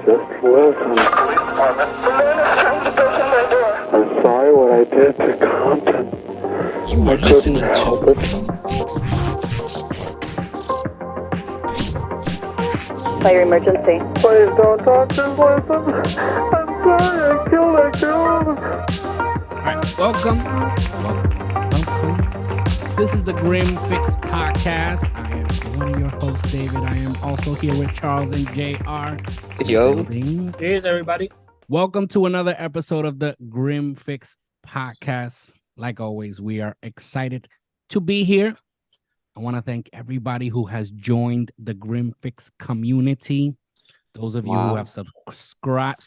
Just listen. Police department. The man is trying to break in my door. I'm sorry what I did to Compton. You I are couldn't listening help to it. Fire emergency. Please don't talk to listen. I'm sorry I killed that girl. All right, welcome. This is the Grim Fix Podcast. I am one of your hosts, David. I am also here with Charles and JR. Yo. Cheers, everybody. Welcome to another episode of the Grim Fix Podcast. Like always, we are excited to be here. I want to thank everybody who has joined the Grim Fix community. Those of you who have subscribed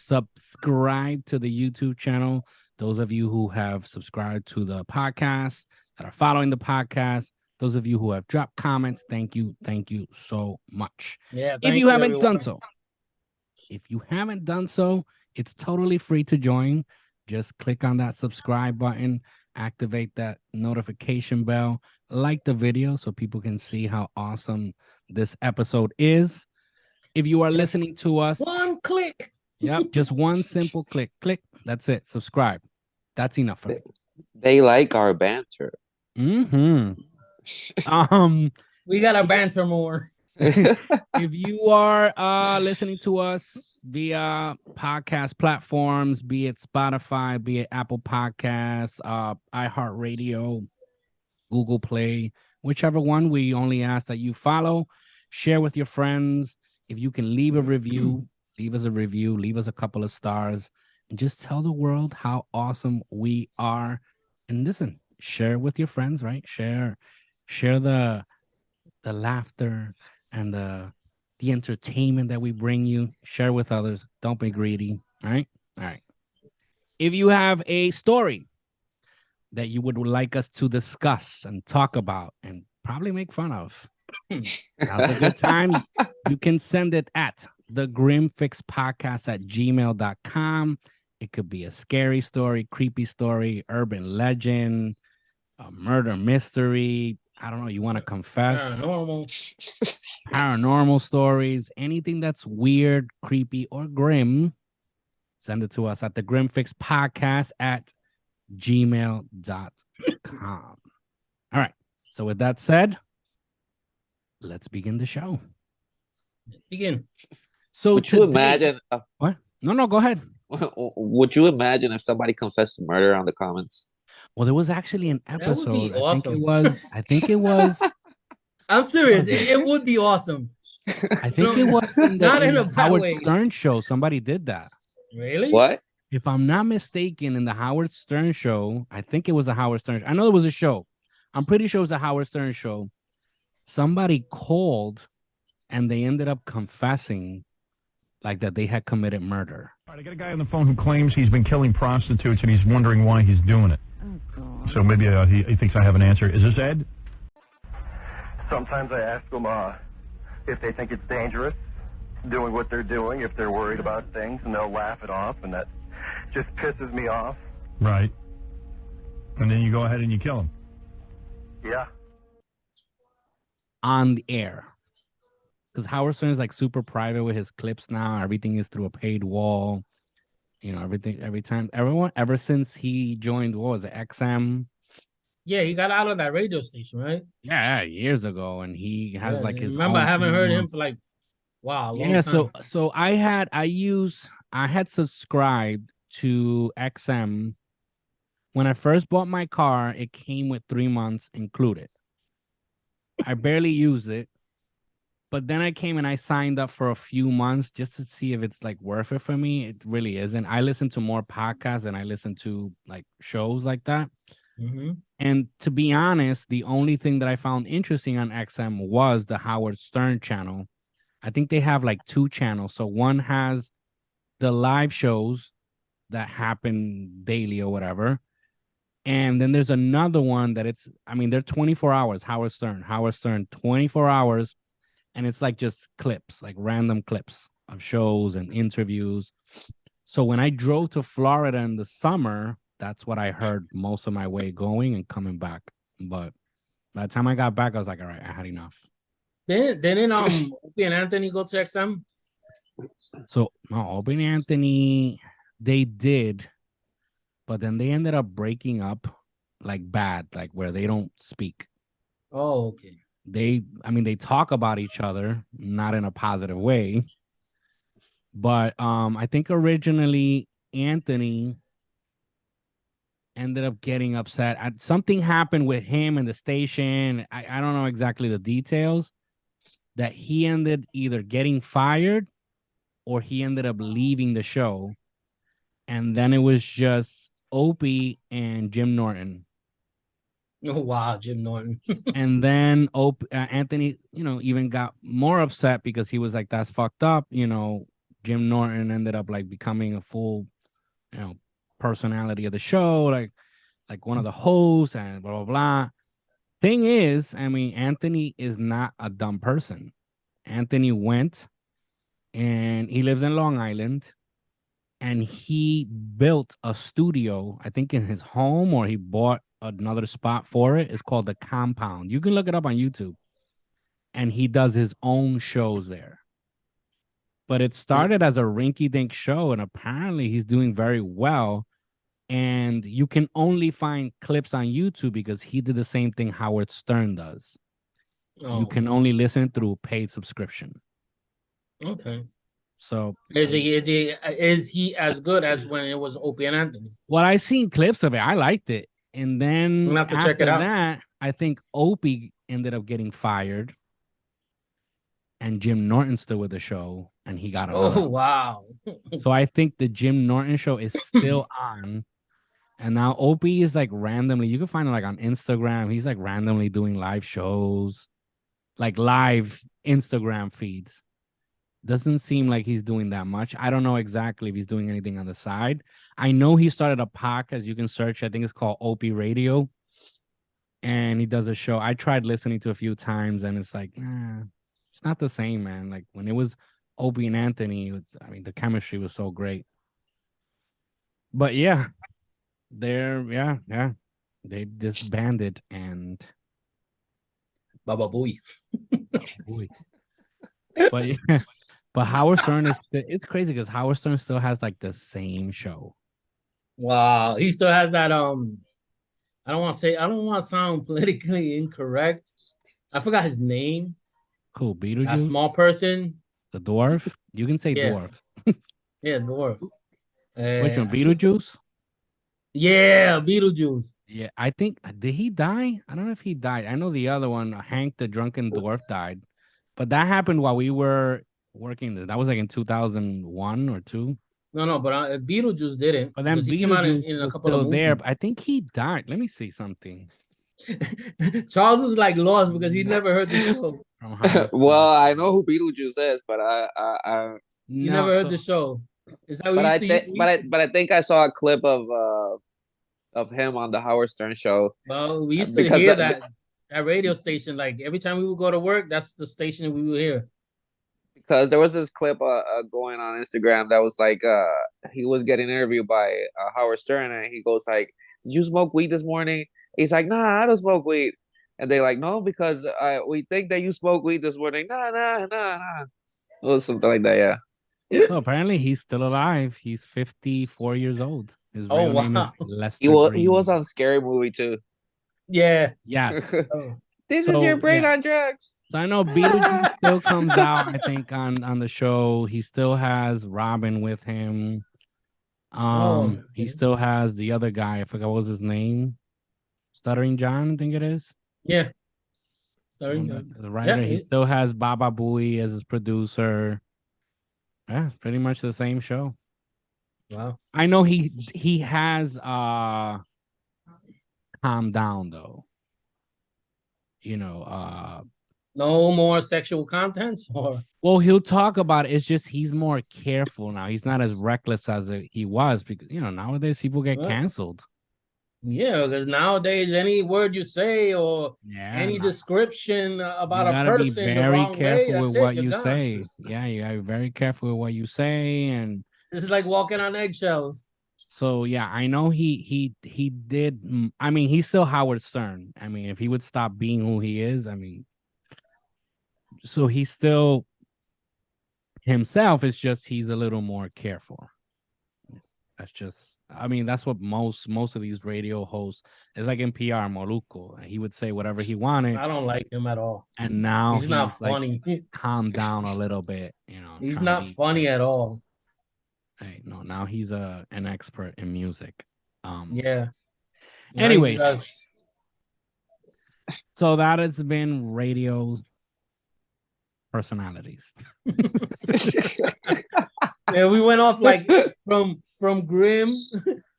to the YouTube channel. Those of you who have subscribed to the podcast, that are following the podcast. Those of you who have dropped comments, thank you so much. Yeah, if you haven't done so, it's totally free to join. Just click on that subscribe button, activate that notification bell, like the video so people can see how awesome this episode is. If you are listening to us, one click. Yep, just one simple click. That's it. Subscribe. That's enough for me. They like our banter. Mm-hmm. We gotta banter more. If you are listening to us via podcast platforms, be it Spotify, be it Apple Podcasts, iHeartRadio, Google Play, whichever one, we only ask that you follow, share with your friends. If you can leave a review, leave us a couple of stars, and just tell the world how awesome we are. And listen, share with your friends, right? Share the laughter and the entertainment that we bring you. Share with others. Don't be greedy. All right. If you have a story that you would like us to discuss and talk about and probably make fun of, now's a good time. You can send it at thegrimfixpodcast@gmail.com. It could be a scary story, creepy story, urban legend, a murder mystery. I don't know. You want to confess? Paranormal stories, anything that's weird, creepy, or grim, send it to us at thegrimfixpodcast@gmail.com. All right. So with that said, let's begin the show. So would you imagine? What? No, go ahead. Would you imagine if somebody confessed to murder on the comments? Well, there was actually an episode. That would be awesome. I think it was. I'm serious. It would be awesome. I think it was in the Howard Stern show. Somebody did that. Really? What? If I'm not mistaken, in the Howard Stern show, I think it was a Howard Stern. I know it was a show. I'm pretty sure it was a Howard Stern show. Somebody called and they ended up confessing like that they had committed murder. All right, I got a guy on the phone who claims he's been killing prostitutes and he's wondering why he's doing it. Oh, God. So maybe he thinks I have an answer. Is this Ed? Sometimes I ask them if they think it's dangerous doing what they're doing, if they're worried about things, and they'll laugh it off, and that just pisses me off. Right. And then you go ahead and you kill him. Yeah. On the air. Because Howard Stern is like super private with his clips now. Everything is through a paid wall. You know, ever since he joined, what was it, XM? Yeah, he got out of that radio station, right? Yeah, years ago. And he has his remember, own I haven't heard him for a long time. So I had subscribed to XM. When I first bought my car, it came with 3 months included. I barely used it. But then I came and I signed up for a few months just to see if it's worth it for me. It really isn't. I listen to more podcasts than I listen to shows like that. Mm-hmm. And to be honest, the only thing that I found interesting on XM was the Howard Stern channel. I think they have 2 channels. So one has the live shows that happen daily or whatever. And then there's another one that they're 24 hours, Howard Stern, 24 hours. And it's just clips, random clips of shows and interviews. So when I drove to Florida in the summer, that's what I heard most of my way going and coming back. But by the time I got back, I was like, all right, I had enough. Didn't Opie and Anthony go to XM? So Opie and Anthony, they did, but then they ended up breaking up like bad, like where they don't speak. Oh, okay. They talk about each other, not in a positive way. But I think originally Anthony ended up getting upset. Something happened with him and the station. I don't know exactly the details, that he ended either getting fired or he ended up leaving the show. And then it was just Opie and Jim Norton. Oh, wow, Jim Norton. And then Anthony, even got more upset because he was like, that's fucked up. Jim Norton ended up like becoming a full, personality of the show, like one of the hosts and blah, blah, blah. Thing is, Anthony is not a dumb person. Anthony went and he lives in Long Island and he built a studio, I think in his home, or he bought another spot for it. It's called The Compound. You can look it up on YouTube. And he does his own shows there. But it started as a rinky-dink show, and apparently he's doing very well. And you can only find clips on YouTube because he did the same thing Howard Stern does. Oh, you can only listen through paid subscription. okay. So is he as good as when it was Opie and Anthony? Well, I seen clips of it. I liked it. And then I'm gonna have to after check it out. that, I think Opie ended up getting fired. And Jim Norton's still with the show, and he got another. Oh, wow. So I think the Jim Norton show is still on. And now Opie is like randomly, you can find it like on Instagram. He's like randomly doing live shows, like live Instagram feeds. Doesn't seem like he's doing that much. I don't know exactly if he's doing anything on the side. I know he started a podcast. You can search. I think it's called Opie Radio. And he does a show. I tried listening to a few times, and it's like, it's not the same, man. Like when it was Opie and Anthony, the chemistry was so great. But yeah, they disbanded and Baba Booey. But yeah, but Howard Stern it's crazy because Howard Stern still has like the same show. Wow, he still has that. I don't want to sound politically incorrect. I forgot his name. Cool, Beetlejuice. That small person. The dwarf. You can say dwarf. Yeah, dwarf. Which one? Beetlejuice. Yeah, Beetlejuice. Yeah, I think, did he die? I don't know if he died. I know the other one, Hank the Drunken Dwarf, died. But that happened while we were working. That was like in 2001 or 2. No, but Beetlejuice didn't. But then Beetlejuice came out in a was couple still of there. I think he died. Let me see something. Charles was like lost because he never heard the show. Well, I know who Beetlejuice is, but I you never heard the show. Is that what I think I saw a clip of him on the Howard Stern show. Well, we used to hear that radio station. Like every time we would go to work, that's the station we would hear. Because there was this clip going on Instagram that was like he was getting interviewed by Howard Stern, and he goes like, "Did you smoke weed this morning?" He's like, "Nah, I don't smoke weed." And they're like, "No, because we think that you smoked weed this morning." Nah. Or something like that, yeah. So apparently he's still alive. He's 54 years old. His real name is Lester Green. He was on Scary Movie too. Yeah. Yes. This is your brain on drugs. So I know Beetlejuice still comes out, I think, on the show. He still has Robin with him. He still has the other guy. I forgot what was his name. Stuttering John, I think it is. Yeah. Stuttering John. The writer. Yeah, he still has Baba Booey as his producer. Yeah, pretty much the same show. Wow. I know he has calmed down though. No more sexual content, or well, he'll talk about it. It's just he's more careful now. He's not as reckless as he was because nowadays people get canceled. Yeah, because nowadays any word you say or any description about a person, you gotta be very careful with what you say. Yeah, you gotta be very careful with what you say, and this is like walking on eggshells. So yeah, I know he did. I mean, he's still Howard Stern. I mean, if he would stop being who he is, so he still himself. It's just he's a little more careful. That's just, I mean, that's what most of these radio hosts is like. NPR, Moluco, and he would say whatever he wanted. I don't like him at all. And now He's not like funny. calmed down a little bit, you know. He's trying to not be funny like, at all. hey, no, now he's an expert in music. Yeah. Anyways, Nice. so that has been radio personalities. Yeah, we went off like from grim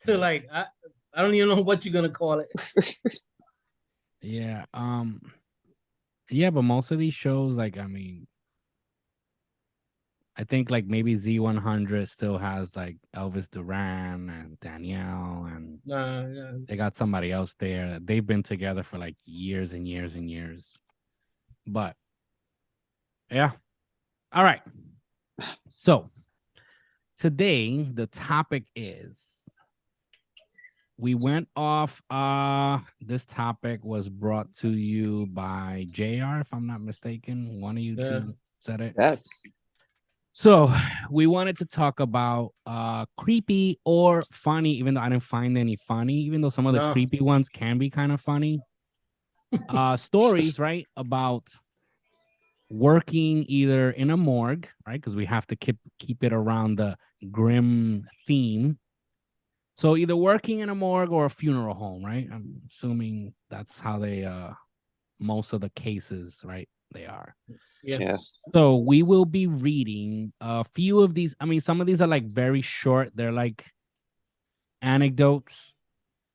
to like I don't even know what you're gonna call it. Yeah. Yeah, but most of these shows, like, I mean, I think like maybe Z100 still has like Elvis Duran and Danielle, and Yeah. they got somebody else there. They've been together for like years and years and years. But yeah. All right. So today the topic is, we went off, this topic was brought to you by JR, if I'm not mistaken. One of you two said it. Yes. So we wanted to talk about creepy or funny, even though I didn't find any funny, even though some of the creepy ones can be kind of funny. Stories, right, about working either in a morgue, right? Because we have to keep it around the grim theme. So either working in a morgue or a funeral home, right? I'm assuming that's how they most of the cases, right? They are. Yes. So we will be reading a few of these. I mean, some of these are like very short. They're like anecdotes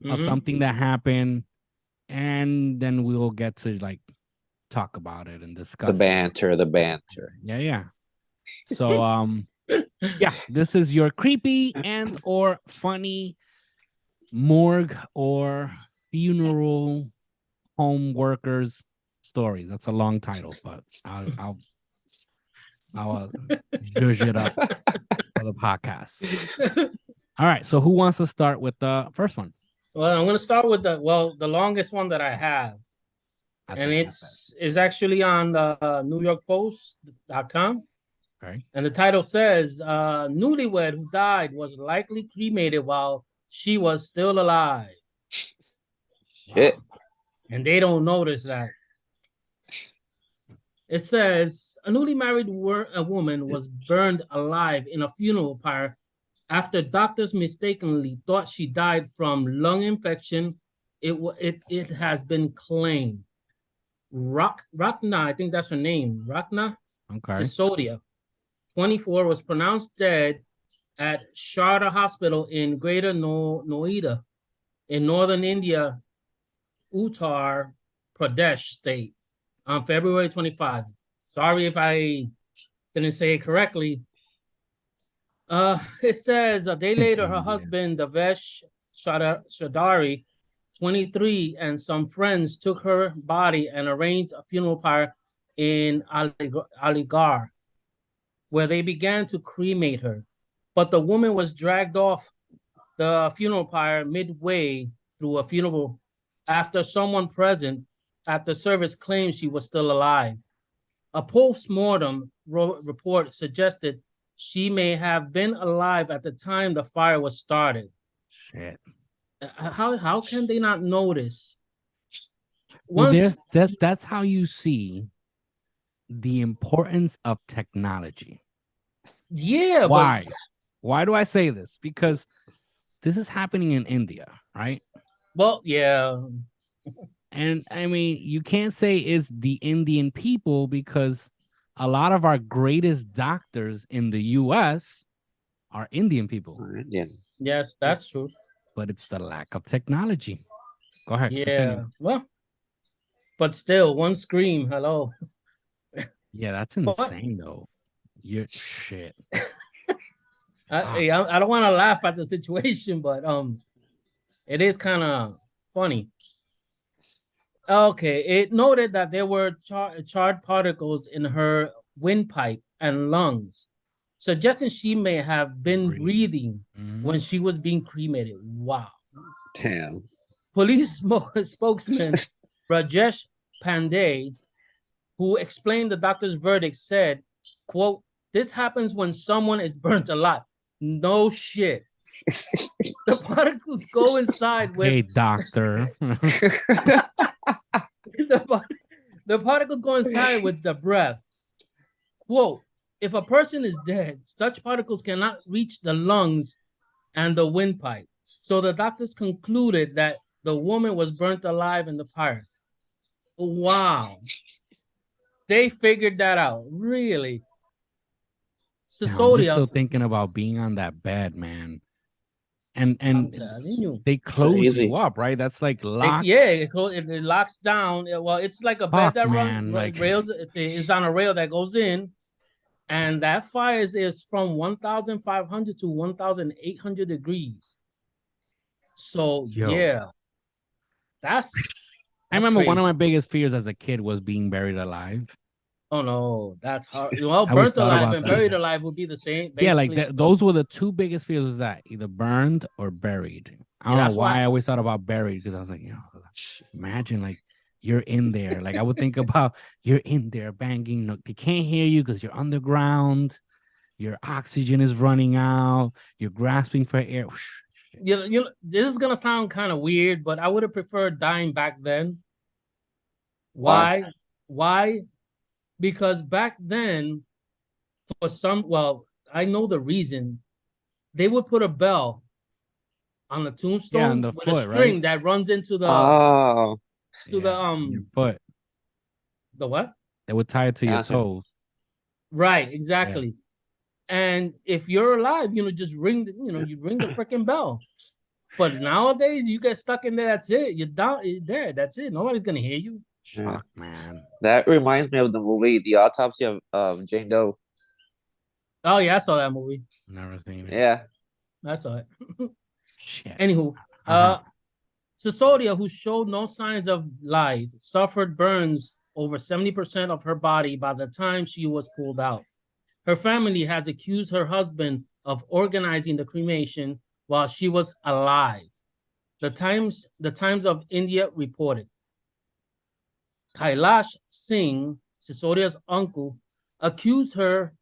of something that happened, and then we'll get to like talk about it and discuss the banter. Yeah. So yeah, this is your creepy and or funny morgue or funeral home workers story. That's a long title, but I'll judge it up for the podcast. All right, so who wants to start with the first one? Well, I'm gonna start with the longest one that I have. And it's actually on the NewYorkPost.com. Okay. And the title says, newlywed who died was likely cremated while she was still alive. Shit. And they don't notice that. It says, a newly married woman was burned alive in a funeral pyre after doctors mistakenly thought she died from lung infection. It has been claimed. Ratna, I think that's her name. Ratna Sisodia, 24, was pronounced dead at Sharda Hospital in Greater Noida in northern India, Uttar Pradesh state on February 25. Sorry if I didn't say it correctly. It says a day later, her husband, Devesh Shadari, 23, and some friends took her body and arranged a funeral pyre in Aligarh, where they began to cremate her. But the woman was dragged off the funeral pyre midway through a funeral after someone present at the service claimed she was still alive. A post-mortem report suggested she may have been alive at the time the fire was started. Shit. How can they not notice? Well, that's how you see the importance of technology. Yeah. Why? Why do I say this? Because this is happening in India, right? Well, yeah. And I mean, you can't say it's the Indian people, because a lot of our greatest doctors in the U.S. are Indian people. Indian. Yes, that's true. But it's the lack of technology. Go ahead. Yeah. Continue. Well, but still, one scream. Hello. Yeah, that's insane, though. You're shit. I don't want to laugh at the situation, but it is kind of funny. Okay, it noted that there were charred particles in her windpipe and lungs, suggesting she may have been breathing when she was being cremated. Wow. Damn. Police spokesman Rajesh Pandey, who explained the doctor's verdict, said, quote, This happens when someone is burnt alive. No shit. The particles go inside with Hey, doctor. the particles go inside with the breath. Quote, if a person is dead, such particles cannot reach the lungs and the windpipe. So the doctors concluded that the woman was burnt alive in the pyre. Wow. They figured that out. Really? I'm just Sisodia, still thinking about being on that bed, man. And I'm telling you. they close Crazy. you up, right? That's like locked. It locks down. Well, it's like a bed Fuck, that man, like- rails. It's on a rail that goes in, and that fire is from 1,500 to 1,800 degrees. So Yo. yeah, that's I remember one crazy. of my biggest fears as a kid was being buried alive. Oh no, that's hard. Well, I always burnt thought alive about and that. buried alive would be the same. Yeah, like basically. those were the two biggest fears. Was that either burned or buried? I don't Yeah, know that's why why- I always thought about buried, because I was like, imagine like you're in there. Like I would think about you're in there banging. No, they can't hear you because you're underground. Your oxygen is running out. You're grasping for air. You know, this is gonna sound kind of weird, but I would have preferred dying back then. Why? Why? Because back then, I know the reason. They would put a bell on the tombstone on the with foot, a string right? that runs into the Oh, your foot. the what? They would tie it to your Gotcha. toes. Right, exactly. And if you're alive, just ring you ring the freaking bell. But nowadays, you get stuck in there. That's it. You're down there. That's it. Nobody's gonna hear you. yeah. Fuck, man. That reminds me of the movie The Autopsy of Jane Doe. Oh yeah, I saw that movie. Never seen it. Yeah. I saw it. Shit. Anywho, Sisodia, who showed no signs of life, suffered burns over 70% of her body by the time she was pulled out. Her family has accused her husband of organizing the cremation while she was alive. The Times of India reported. Kailash Singh, Sisodia's uncle, accused her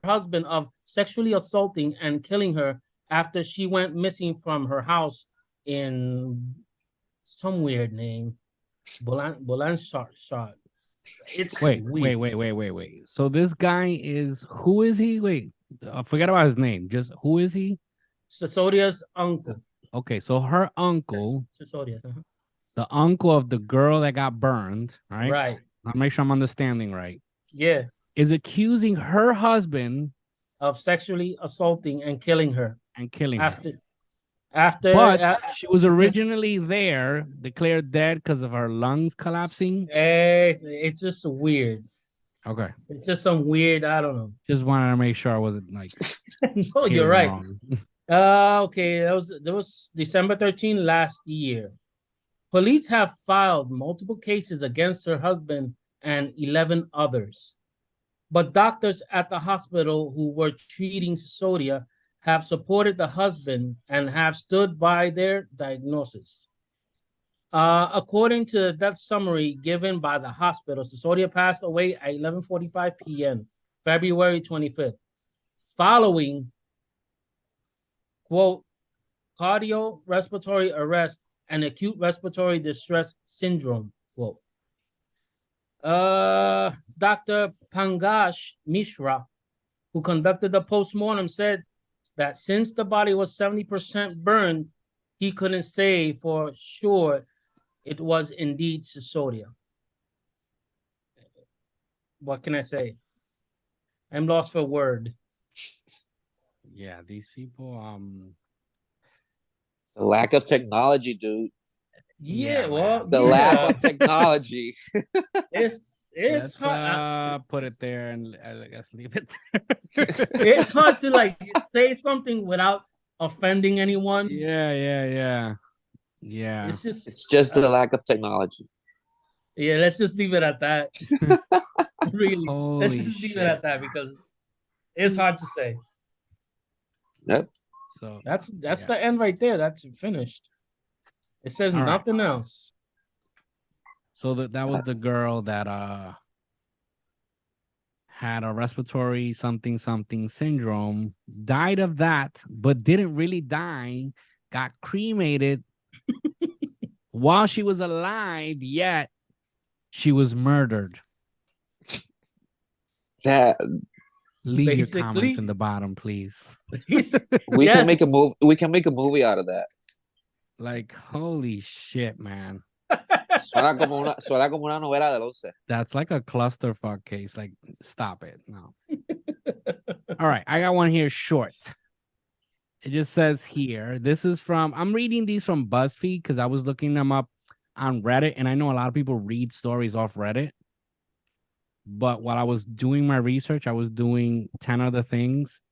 husband of sexually assaulting and killing her after she went missing from her house in some weird name, Bulandshahr. It's Wait. So this guy who is he? Wait, forget about his name. Just who is he? Sisodia's uncle. Okay, so her uncle, Sisodia's, the uncle of the girl that got burned, right? Right. I'll make sure I'm understanding right. Yeah. Is accusing her husband of sexually assaulting and killing her. After but she was originally there, declared dead because of her lungs collapsing. It's just weird. Okay. It's just some weird, I don't know. Just wanted to make sure I wasn't like no, you're right. Okay, that was December 13 last year. Police have filed multiple cases against her husband and 11 others. But doctors at the hospital who were treating Sisodia have supported the husband and have stood by their diagnosis. According to the death summary given by the hospital, Sisodia passed away at 11:45 p.m., February 25th, following, quote, cardiorespiratory arrest and acute respiratory distress syndrome, quote. Dr. Pangash Mishra, who conducted the postmortem, said that since the body was 70% burned, he couldn't say for sure it was indeed Sisodia. What can I say? I'm lost for word. Yeah, these people, The lack of technology, dude. Yeah, well, the lack of technology. It's hard. Put it there and I guess leave it there. It's hard to like say something without offending anyone. Yeah. It's just the lack of technology. Yeah, let's just leave it at that. Really, Holy let's just leave it at that because it's hard to say. Yep. So that's the end right there. That's finished. It says nothing else. So that was the girl that had a respiratory something syndrome, died of that, but didn't really die, got cremated while she was alive, yet she was murdered. That Leave your comments Basically. in the bottom, please. we Yes. can make a move. We can make a movie out of that. Like, holy shit, man. Suena como una novela del 11. That's like a clusterfuck case. Like, stop it. No. All right, I got one here short. It just says here, this is from, I'm reading these from BuzzFeed because I was looking them up on Reddit, and I know a lot of people read stories off Reddit. But while I was doing my research, I was doing 10 other things,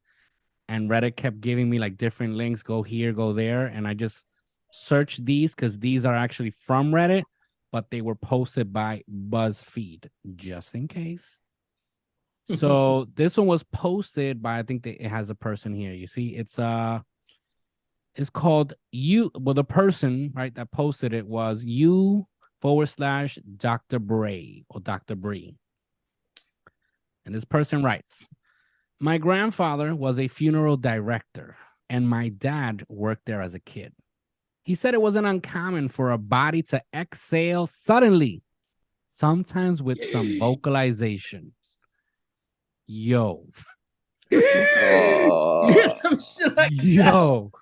and Reddit kept giving me like different links, go here, go there, and I just searched these because these are actually from Reddit, but they were posted by BuzzFeed, just in case. So this one was posted by, I think it has a person here. You see, it's called the person, right, that posted it was /Dr. Bray or Dr. Bree. And this person writes, my grandfather was a funeral director, and my dad worked there as a kid. He said it wasn't uncommon for a body to exhale suddenly, sometimes with some vocalization. Yo. Some shit like Yo.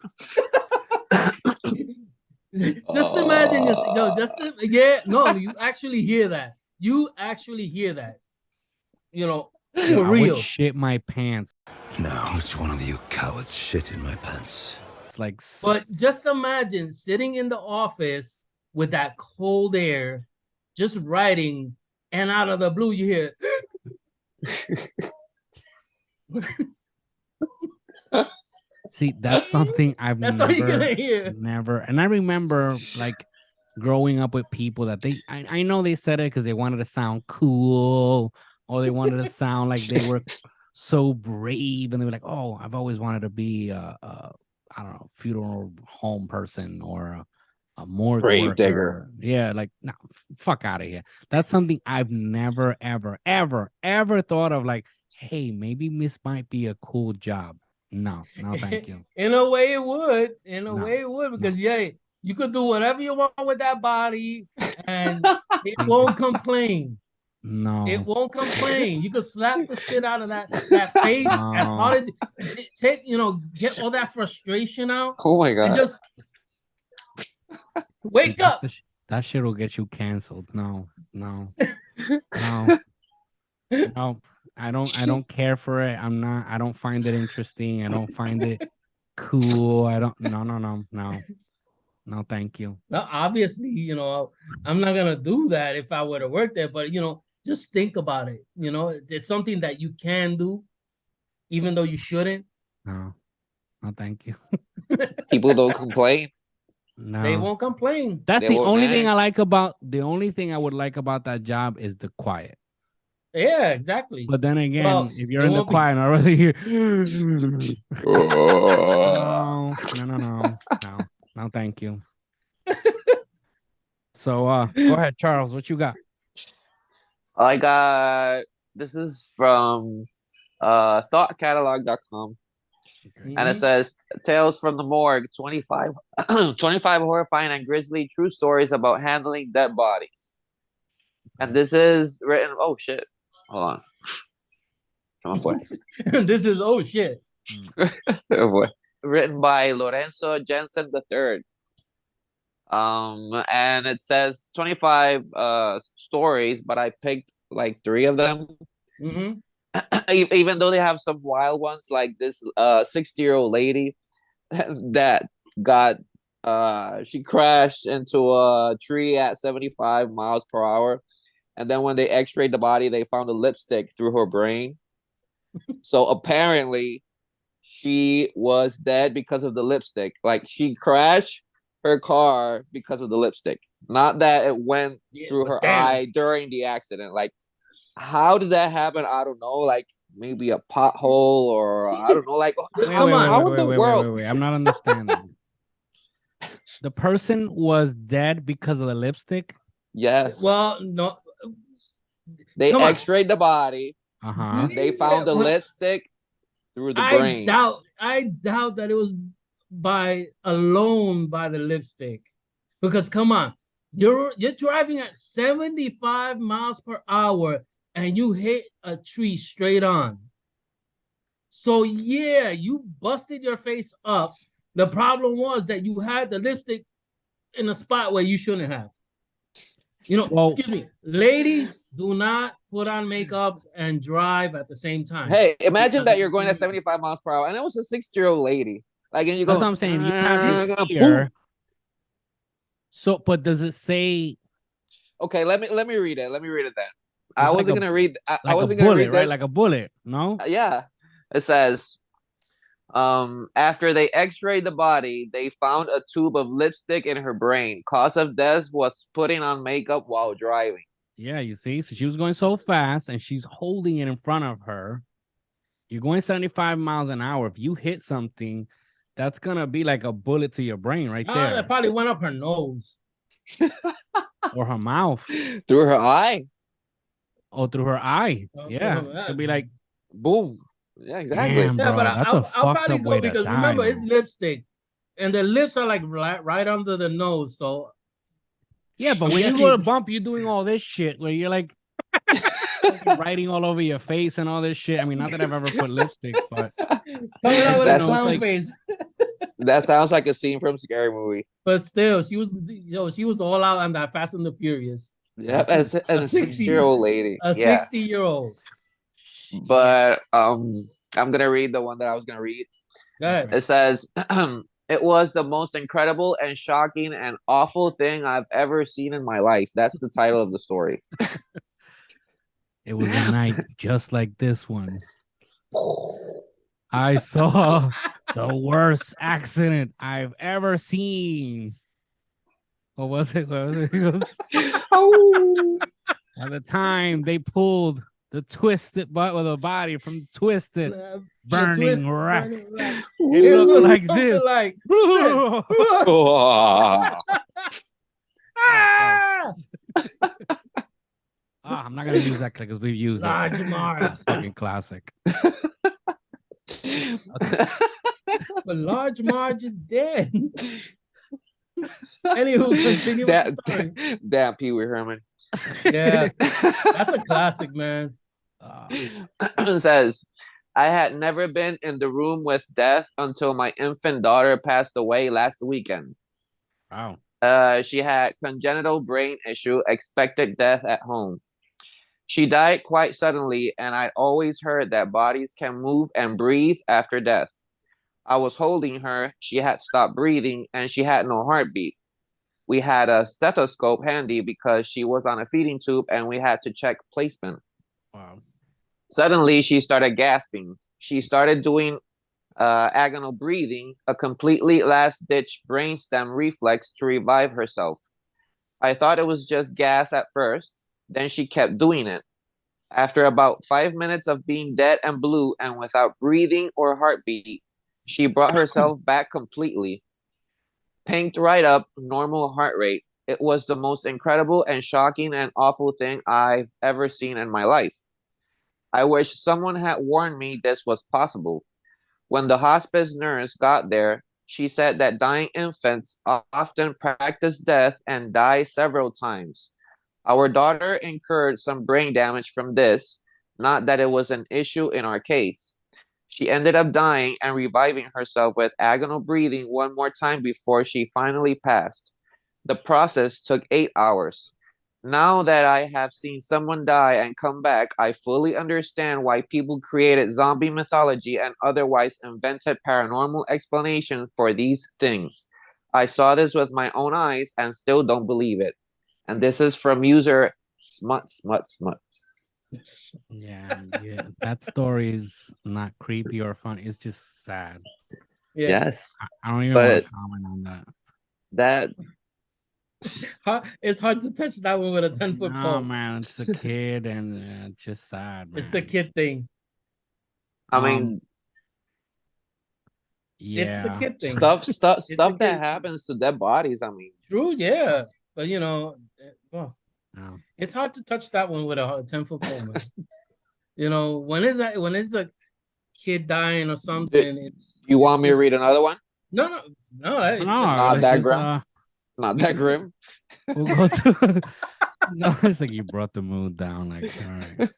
Just imagine this. You actually hear that. You actually hear that. You know, for I real. would shit my pants. No, which one of you cowards shit in my pants? It's like, But just imagine sitting in the office with that cold air, just writing, and out of the blue you hear. See, that's something That's all you're gonna hear. never. And I remember like growing up with people that I know they said it because they wanted to sound cool, or they wanted to sound like they were so brave, and they were like, "Oh, I've always wanted to be I don't know, funeral home person or a morgue Grave worker." digger. Yeah, like no, fuck out of here. That's something I've never, ever thought of. Like, hey, maybe this might be a cool job. No, thank you. In a way, it would. No. Because you could do whatever you want with that body, and it won't complain. No, It won't complain. You could slap the shit out of that face as hard as take, get all that frustration out. Oh my god! And just wake up. That shit will get you canceled. No. I don't care for it. I don't find it interesting. I don't find it cool. No, thank you. Now, obviously, I'm not gonna do that if I were to work there, but just think about it. It's something that you can do, even though you shouldn't. No, thank you. People don't complain. No, they won't complain. That's They the won't only nag. thing I like about. The only thing I would like about that job is the quiet. Yeah, exactly. But then again, Well, if you're it in the won't be- quiet, I'd rather hear. No, thank you. So, go ahead, Charles. What you got? I got this is from thoughtcatalog.com, and it says Tales from the Morgue, 25 horrifying and grisly true stories about handling dead bodies. And this is written, oh shit. Hold on. Come on, boy. This is shit. Oh, boy. Written by Lorenzo Jensen III. And it says 25 stories, but I picked like 3 of them. Even though they have some wild ones, like this 60-year-old lady that got she crashed into a tree at 75 miles per hour, and then when they x-rayed the body, they found a lipstick through her brain. So apparently she was dead because of the lipstick. Like, she crashed her car because of the lipstick, not that it went through her eye during the accident. Like, how did that happen? I don't know. Like, maybe a pothole, or I don't know. Like, how in the world? Wait. I'm not understanding. The person was dead because of the lipstick? Yes. Well, no. They x-rayed the body, Uh-huh. They found the lipstick through the brain. I doubt that it was by the lipstick. Because come on, you're driving at 75 miles per hour and you hit a tree straight on. So yeah, you busted your face up. The problem was that you had the lipstick in a spot where you shouldn't have. Excuse me, ladies, do not put on makeup and drive at the same time. Hey, imagine that you're going at 75 miles per hour, and it was a 60-year-old lady. Like, and you go. That's what I'm saying. You have your fear. So, but does it say? Okay, let me read it. Let me read it then. I wasn't gonna read. I wasn't gonna read this. Right? Like a bullet. No. Yeah. It says, after they x-rayed the body, they found a tube of lipstick in her brain. Cause of death was putting on makeup while driving. Yeah, you see? So she was going so fast and she's holding it in front of her. You're going 75 miles an hour. If you hit something, that's going to be like a bullet to your brain right there. That probably went up her nose. Or her mouth. Through her eye. Oh, through her eye. Yeah. It'd be like, boom. Yeah, exactly. Damn, Yeah, bro, but I'll probably go because remember it's lipstick, and the lips are like right under the nose. So yeah, but when you go to bump, you're doing all this shit where you're like writing all over your face and all this shit. I mean, not that I've ever put lipstick, but that sounds like a scene from a scary movie. But still, she was all out on that Fast and the Furious. Yeah, as a 60-year-old lady. A 60-year-old. But I'm gonna read the one that I was gonna read. Go ahead. It says, "It was the most incredible and shocking and awful thing I've ever seen in my life." That's the title of the story. It was a night just like this one. I saw the worst accident I've ever seen. What was it? He goes, at the time they pulled the twisted butt with a body from Twisted, burning wreck. It looked like this. Like I'm not gonna use that because we've used Large it. Marge. Fucking classic. But Large Marge is dead. Anywho, continue. Damn, Pee Wee Herman. Yeah, that's a classic, man. It says, I had never been in the room with death until my infant daughter passed away last weekend. Wow. She had congenital brain issue, expected death at home. She died quite suddenly, and I'd always heard that bodies can move and breathe after death. I was holding her, she had stopped breathing, and she had no heartbeat. We had a stethoscope handy because she was on a feeding tube, and we had to check placement. Wow. Suddenly, she started gasping. She started doing agonal breathing, a completely last-ditch brainstem reflex to revive herself. I thought it was just gas at first. Then she kept doing it. After about 5 minutes of being dead and blue and without breathing or heartbeat, she brought herself back completely. Pinked right up, normal heart rate. It was the most incredible and shocking and awful thing I've ever seen in my life. I wish someone had warned me this was possible. When the hospice nurse got there, she said that dying infants often practice death and die several times. Our daughter incurred some brain damage from this, not that it was an issue in our case. She ended up dying and reviving herself with agonal breathing one more time before she finally passed. The process took 8 hours. Now that I have seen someone die and come back, I fully understand why people created zombie mythology and otherwise invented paranormal explanations for these things. I saw this with my own eyes and still don't believe it. And this is from user Smut. Yeah, that story is not creepy or fun. It's just sad. Yeah. Yes. I don't even want to comment on that. It's hard to touch that one with a 10-foot pole. Oh man, it's a kid and it's just sad, man. It's the kid thing. I mean, yeah, it's the kid thing. Stuff that happens to dead bodies. I mean, true, yeah, but it's hard to touch that one with a 10-foot pole, man. When it's a kid dying or something, it's. You want me to read another one? No. It's Not that just, grim. Not that grim. We'll go to. No, it's like you brought the mood down. Like, all right.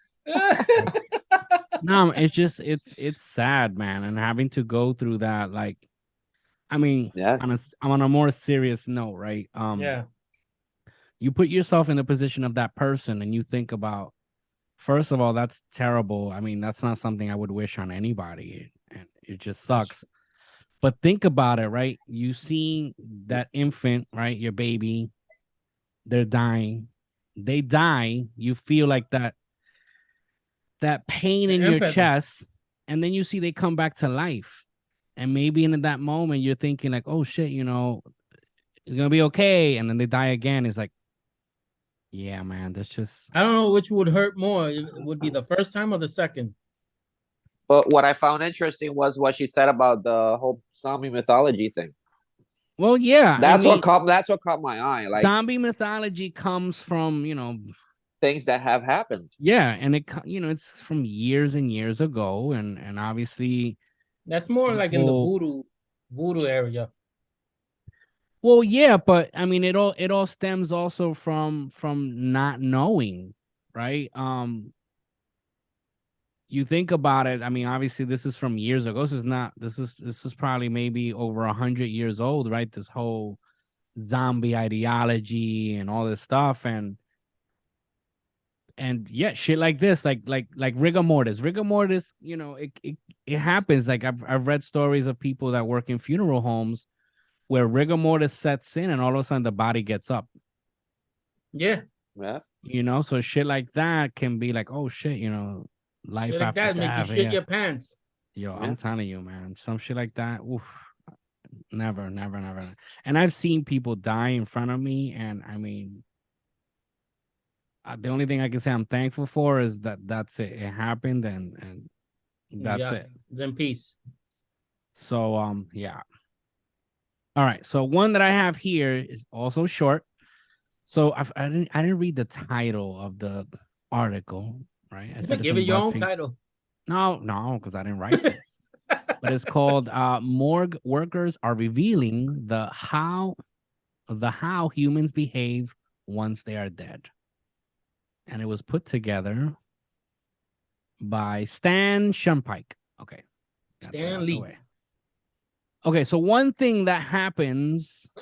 No, it's sad, man, and having to go through that. Like, I mean, yes. on a more serious note, right? Yeah. You put yourself in the position of that person, and you think about. First of all, that's terrible. I mean, that's not something I would wish on anybody, and it just sucks. But think about it, right? You see that infant, right? Your baby, they're dying. They die. You feel like that pain in your chest, and then you see they come back to life. And maybe in that moment, you're thinking like, oh, shit, it's going to be okay. And then they die again. It's like, yeah, man, that's just... I don't know which would hurt more. It would be the first time or the second. But what I found interesting was what she said about the whole zombie mythology thing. Well, yeah, that's what caught my eye. Like, zombie mythology comes from things that have happened. Yeah, and it's from years and years ago, and obviously that's more like in the voodoo area. Well, yeah, but I mean, it all stems also from not knowing, right? You think about it. I mean, obviously, this is from years ago. This is probably maybe over 100 years old, right? This whole zombie ideology and all this stuff, and yeah, shit like this, like rigor mortis. Rigor mortis, it happens. Like I've read stories of people that work in funeral homes where rigor mortis sets in, and all of a sudden the body gets up. Yeah. So shit like that can be like, oh shit, life shit after like that death. Make you shit your pants. Yo, I'm telling you, man, some shit like that. Oof, never. And I've seen people die in front of me, and I mean, the only thing I can say I'm thankful for is that's it. It happened, and that's it. It's in peace. So yeah. All right, so one that I have here is also short. So I didn't read the title of the article, right? I said give it your own title. No, because I didn't write this. But it's called "Morgue Workers Are Revealing the How Humans Behave Once They Are Dead," and it was put together by Stan Shumpike. Okay, Stan Lee. Okay, so one thing that happens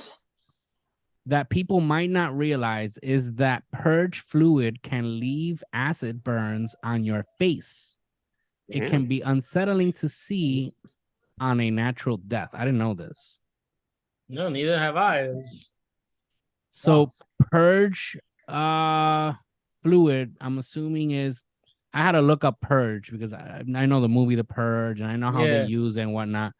that people might not realize is that purge fluid can leave acid burns on your face. It can be unsettling to see on a natural death. I didn't know this. No, neither have I. So purge fluid, I'm assuming is... I had to look up purge because I know the movie The Purge, and I know how they use it and whatnot.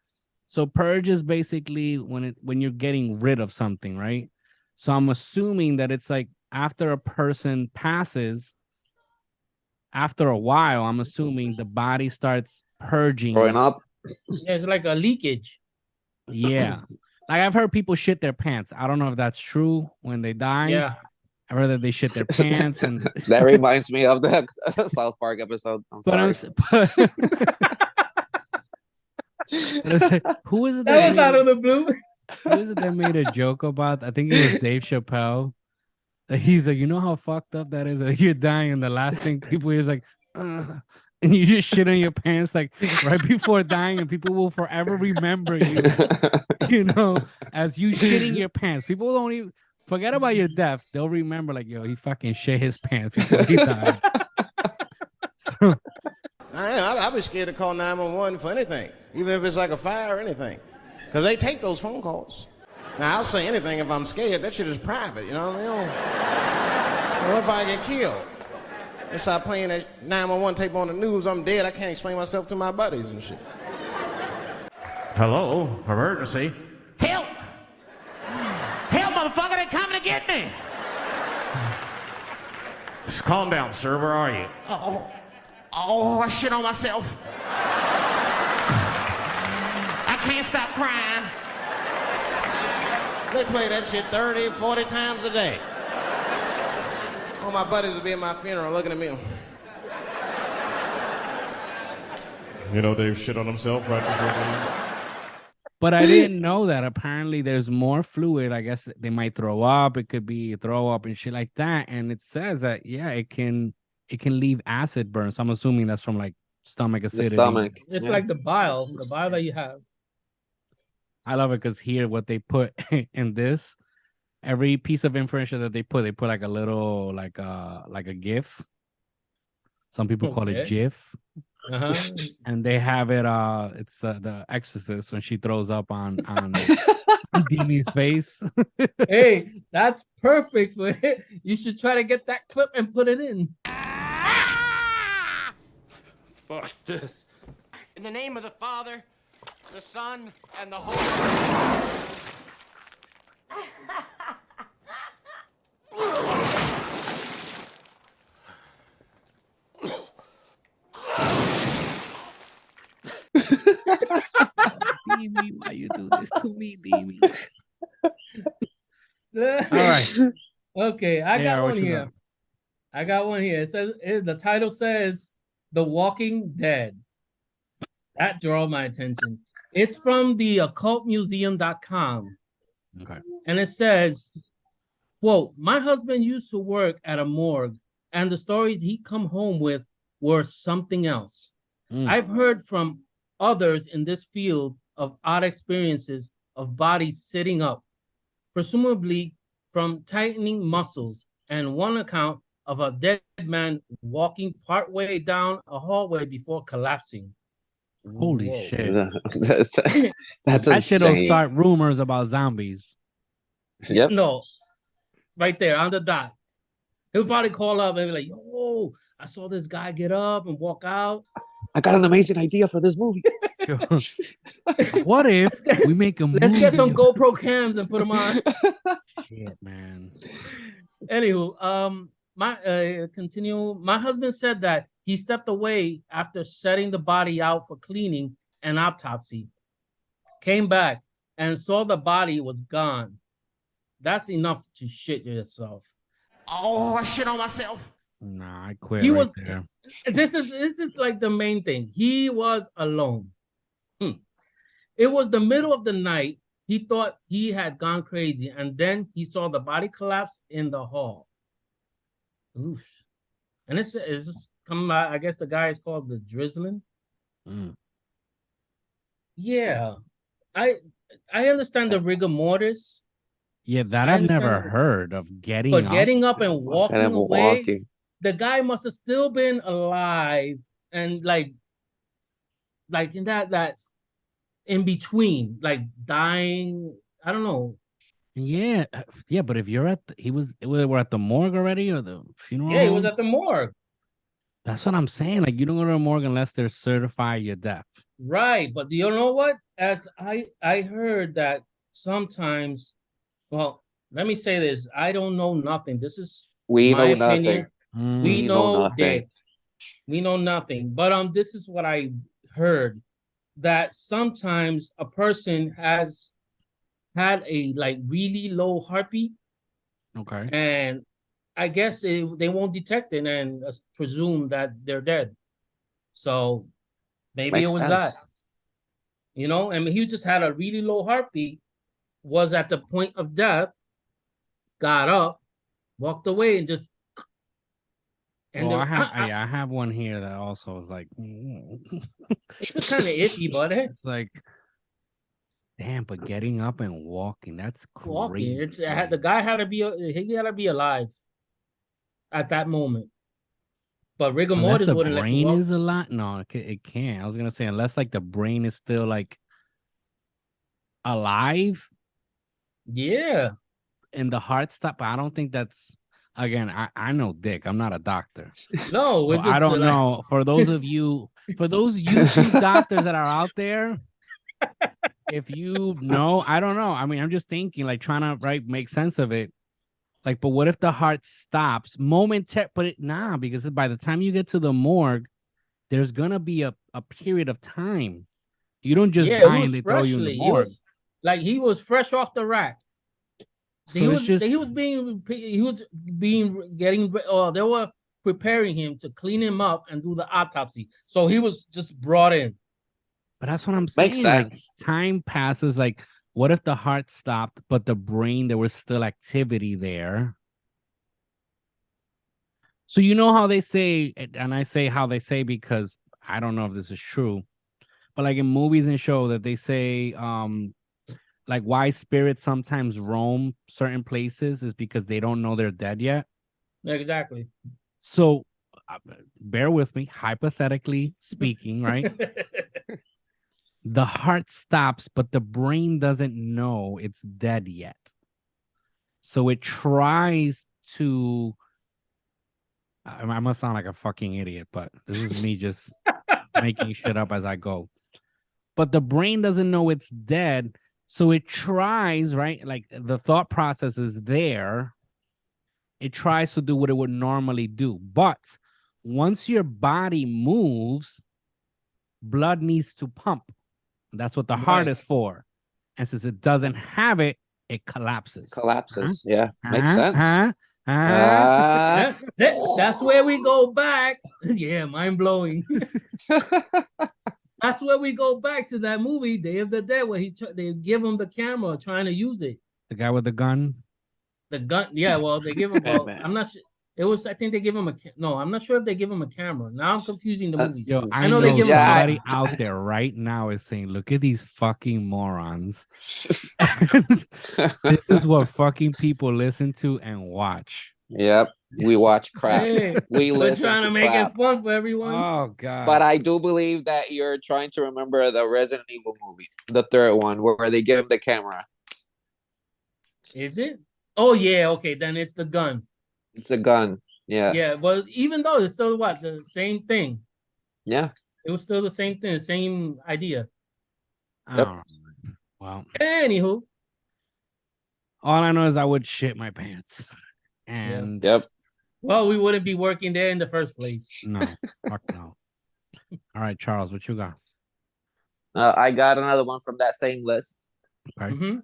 So purge is basically when you're getting rid of something, right? So I'm assuming that it's like after a person passes, after a while, I'm assuming the body starts purging. Growing up. Yeah, it's like a leakage. Yeah. Like I've heard people shit their pants. I don't know if that's true when they die. Yeah. I'd rather they shit their pants. And that reminds me of the South Park episode. I'm sorry. Who is it that was out of the blue? Who is it that made a joke about? I think it was Dave Chappelle. He's like, you know how fucked up that is? Like you're dying, and the last thing people hear is like, and you just shit on your pants like right before dying, and people will forever remember you, as you shitting your pants. People don't even forget about your death. They'll remember like, yo, he fucking shit his pants before he died. So. I'd be scared to call 911 for anything, even if it's like a fire or anything, because they take those phone calls. Now, I'll say anything if I'm scared. That shit is private, you know what I mean? What if I get killed? They start playing that 911 tape on the news, I'm dead, I can't explain myself to my buddies and shit. Hello, emergency. Help! Help, motherfucker, they're coming to get me! Just calm down, sir, where are you? Oh, I shit on myself. I can't stop crying. They play that shit 30, 40 times a day. All my buddies will be at my funeral looking at me. You know, Dave shit on himself right before. But I didn't know that. Apparently, there's more fluid. I guess they might throw up. It could be throw up and shit like that. And it says that it can leave acid burns. I'm assuming that's from like stomach acidity. The stomach. It's like the bile that you have. I love it because here what they put in this, every piece of information that they put like a little like a GIF. Some people call it GIF. And they have it it's the Exorcist when she throws up on Demi's face. Hey, that's perfect for it. You should try to get that clip and put it in. Fuck this. In the name of the Father, the Son, and the Holy Demi, why you do this to me, Demi? All right. Okay, I got one here. It says the title says The Walking Dead. That drew my attention. It's from the occultmuseum.com. Okay. And it says, quote, my husband used to work at a morgue, and the stories he come home with were something else. I've heard from others in this field of odd experiences of bodies sitting up, presumably from tightening muscles, and one account of a dead man walking partway down a hallway before collapsing. Holy Whoa. shit. That's that shit will insane. start rumors about zombies. Yep. No, right there on the dot. He'll probably call up and be like, yo, I saw this guy get up and walk out. I got an amazing idea for this movie. What if we make a movie? Let's get some GoPro cams and put them on. Shit, man. Anywho, my husband said that he stepped away after setting the body out for cleaning and autopsy. Came back and saw the body was gone. That's enough to shit yourself. Oh, I shit on myself. Nah, I quit there. This is like the main thing. He was alone. It was the middle of the night. He thought he had gone crazy, and then he saw the body collapse in the hall. Oof. And it's just coming out. I guess the guy is called the Drizzling. Yeah. I understand the rigor mortis. Yeah, that I've never heard of getting but up. getting up and walking away. The guy must have still been alive and like in that in between, like dying. I don't know. Yeah, but if you're we're at the morgue already or the funeral? Yeah, he was at the morgue. That's what I'm saying. Like, you don't go to a morgue unless they're certified your death. Right, but do you know what? As I heard that sometimes. Well, let me say this. I don't know nothing. This is we my know opinion. nothing. We know dick. We know nothing. But this is what I heard, that sometimes a person has had a like really low heartbeat. Okay. And I guess they won't detect it and presume that they're dead. So maybe Makes it was sense. that. You know, I mean, he just had a really low heartbeat, was at the point of death, got up, walked away, and just. And I have one here that also is like. It's kind of iffy, buddy. It's like, damn, but getting up and walking, that's crazy. Walking, the guy had to be alive at that moment. But rigor mortis wouldn't let you walk. The brain is a lot. No, it can't. I was gonna say unless like the brain is still like alive. Yeah. And the heart stop. I don't think that's. Again, I know dick. I'm not a doctor. No, so I don't know. For those of you, for those YouTube doctors that are out there, if you know, I don't know. I mean, I'm just thinking, like trying to make sense of it. Like, but what if the heart stops momentarily? Because by the time you get to the morgue, there's gonna be a period of time. You don't just die and they throw you in the morgue. He was fresh off the rack. So they were preparing him to clean him up and do the autopsy. So he was just brought in. But that's what I'm saying. Makes Like sense. time passes. Like, what if the heart stopped, but the brain, there was still activity there? So you know how they say, and I say how they say because I don't know if this is true, but like in movies and show that they say, like why spirits sometimes roam certain places is because they don't know they're dead yet. Exactly. So bear with me, hypothetically speaking, right? The heart stops, but the brain doesn't know it's dead yet. So it tries to. I must sound like a fucking idiot, but this is me just making shit up as I go. But the brain doesn't know it's dead. So it tries, right? Like the thought process is there. It tries to do what it would normally do. But once your body moves, blood needs to pump. That's what the heart is for. And since it doesn't have it, it collapses. Collapses. Yeah. Makes sense. That's where we go back. Yeah, mind blowing. That's where we go back to that movie, Day of the Dead, where they give him the camera trying to use it. The guy with the gun? The gun, yeah. Well, they give him. Well, I'm not sure. It was. I think they give him a. No, I'm not sure if they give him a camera. Now I'm confusing the movie. Yo, I know they give somebody out there right now is saying, "Look at these fucking morons." This is what fucking people listen to and watch. Yep, we watch crap. Hey, we we're listen trying to make crap. it fun for everyone. Oh god! But I do believe that you're trying to remember the Resident Evil movie, the third one, where they give him the camera. Is it? Oh yeah. Okay, then it's the gun. It's a gun. Yeah. Yeah. Well, even though it's still what the same thing. Yeah. It was still the same thing, the same idea. Yep. Well. Anywho. All I know is I would shit my pants. And yep. Well, we wouldn't be working there in the first place. No. Fuck no. All right, Charles, what you got? I got another one from that same list. Okay. Mm-hmm.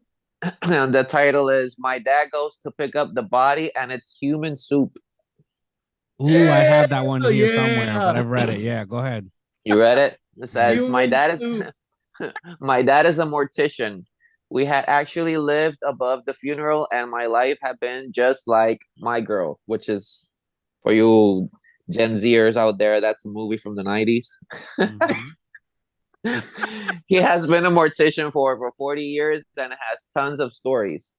And the title is "My Dad Goes to Pick Up the Body and It's Human Soup." Ooh, I have that one here somewhere, but I've read it. Yeah, go ahead. You read it? It says, Human my dad is soup. my dad is a mortician. We had actually lived above the funeral, and my life had been just like My Girl, which is for you Gen Zers out there, that's a movie from the 90s. He has been a mortician for over 40 years and has tons of stories.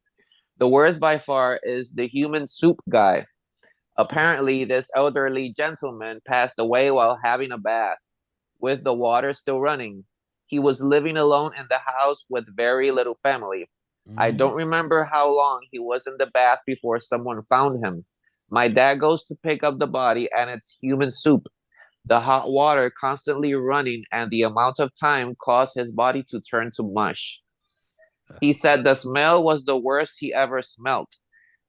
The worst by far is the human soup guy. Apparently, this elderly gentleman passed away while having a bath, with the water still running. He was living alone in the house with very little family. I don't remember how long he was in the bath before someone found him. My dad goes to pick up the body, and it's human soup. The hot water constantly running, and the amount of time caused his body to turn to mush. He said the smell was the worst he ever smelt.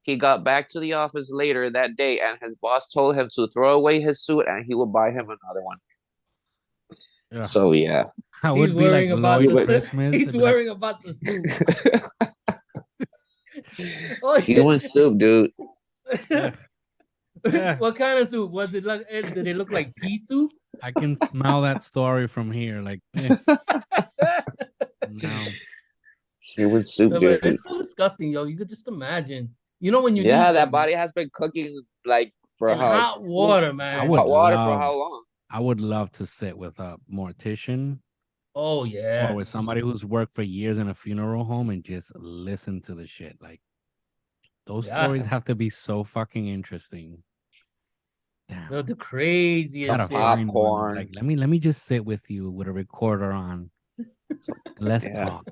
He got back to the office later that day, and his boss told him to throw away his suit, and he would buy him another one. Yeah. So yeah, I would be like Lloyd Christmas. He's worrying about the soup. Human soup, dude. What kind of soup was it? Like, did it look like pea soup? I can smell that story from here. Like, no. Human soup, dude. It's so disgusting, yo. You could just imagine. You know when you that body has been cooking like for hot water, man. Hot water for how long? I would love to sit with a mortician. Oh yeah. Or with somebody who's worked for years in a funeral home and just listen to the shit. Like those stories have to be so fucking interesting. Damn. The craziest shit. Popcorn. Like let me just sit with you with a recorder on. Let's talk.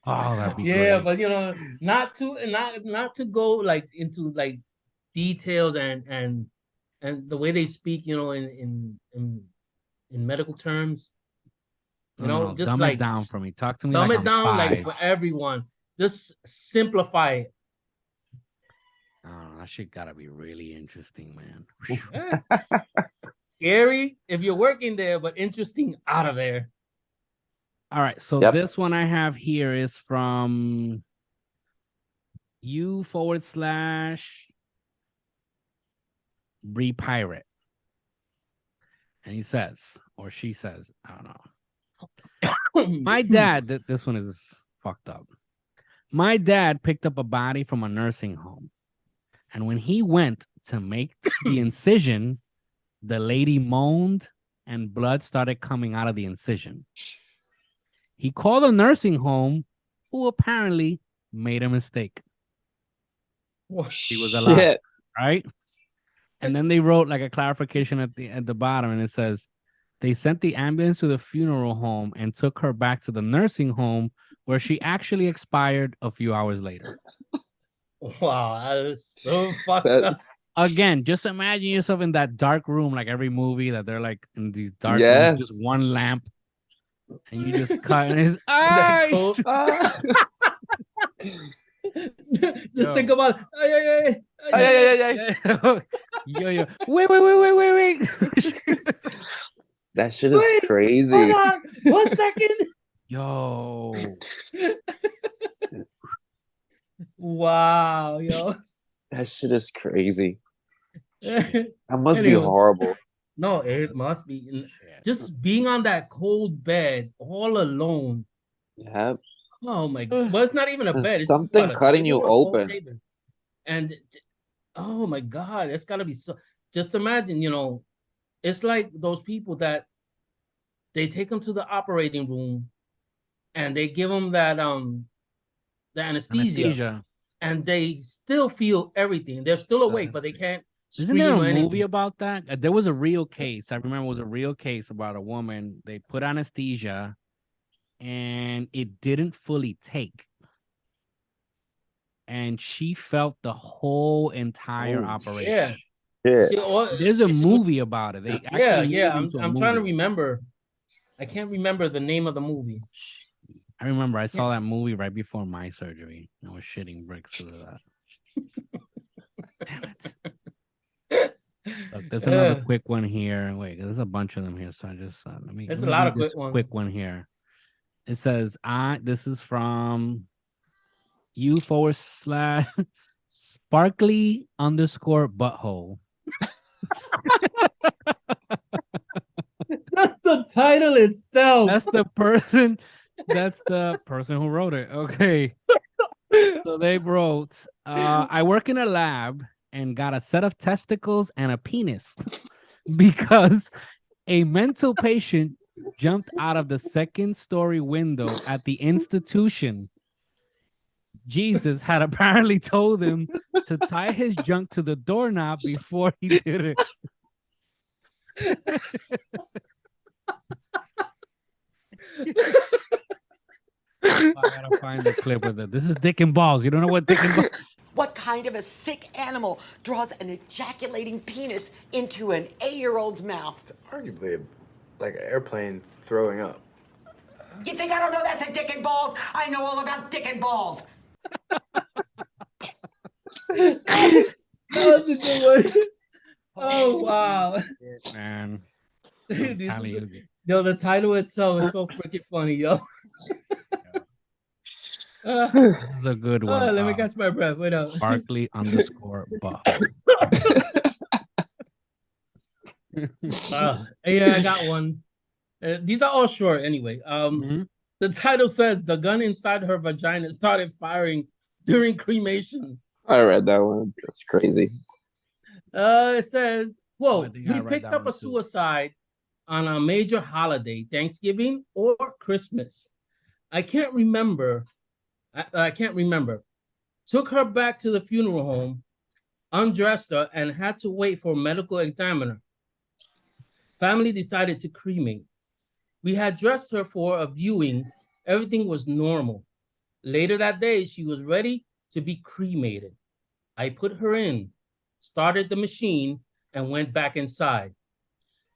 Oh, that'd be great. But you know, not to go like into like details and the way they speak, you know, in medical terms. You know, just dumb like it down for me. Talk to me. Dumb like it down I'm 5. like for everyone. Just simplify it. Oh, that shit gotta be really interesting, man. Scary if you're working there, but interesting out of there. All right, so this one I have here is from u/Repirate. And he says, or she says, I don't know. My dad, this one is fucked up. My dad picked up a body from a nursing home. And when he went to make the incision, the lady moaned and blood started coming out of the incision. He called the nursing home, who apparently made a mistake. Oh, he was alive, Shit. right? And then they wrote like a clarification at the bottom, and it says, they sent the ambulance to the funeral home and took her back to the nursing home where she actually expired a few hours later. Wow, that is so fucked up. Again, just imagine yourself in that dark room, like every movie that they're like in these dark Yes. rooms, just one lamp, and you just cut in his That eyes. coat. Just Yo. think about Yo. Wait. That shit is crazy. Hold on, 1 second. Yo. Wow, yo. That shit is crazy. That That must be horrible. No, it must be. Just being on that cold bed all alone. Yeah. Oh my god. Well, it's not even a And bed. It's something just, cutting you a cold open. table. And oh my god, it's gotta be so. Just imagine, it's like those people that they take them to the operating room and they give them that the anesthesia. And they still feel everything. They're still awake, but they can't. Isn't there a scream or anything. movie about that? There was a real case. I remember it was a real case about a woman. They put anesthesia and it didn't fully take. And she felt the whole entire operation. Yeah. There's a movie about it. They actually made it into a I'm trying to movie. remember. I can't remember the name of the movie. I remember I saw that movie right before my surgery. I was shitting bricks through that. Damn it. Look, there's another quick one here. Wait, there's a bunch of them here. So I just let me. There's let a me lot read of this quick one here. It says, this is from u/sparkly_butthole. That's the title itself. That's the person who wrote it. Okay. So they wrote, I work in a lab and got a set of testicles and a penis because a mental patient jumped out of the second-story window at the institution. Jesus had apparently told him to tie his junk to the doorknob before he did it. I gotta find the clip with it. This is Dick and Balls. You don't know what Dick and Balls? What kind of a sick animal draws an ejaculating penis into an 8-year-old's mouth? Arguably, like an airplane throwing up. You think I don't know that's a dick and balls? I know all about dick and balls. That was a good one. Oh wow, man! Yo, the title itself is so freaking funny, yo. This is a good one. Let me catch my breath. Wait up. Sparkly_butt. Yeah, I got one. These are all short anyway. The title says the gun inside her vagina started firing during cremation. I read that one. That's crazy. It says, quote, we picked up a suicide on a major holiday, Thanksgiving or Christmas. I can't remember. Took her back to the funeral home, undressed her, and had to wait for a medical examiner. Family decided to cremate. We had dressed her for a viewing. Everything was normal. Later that day, she was ready to be cremated. I put her in, started the machine, and went back inside.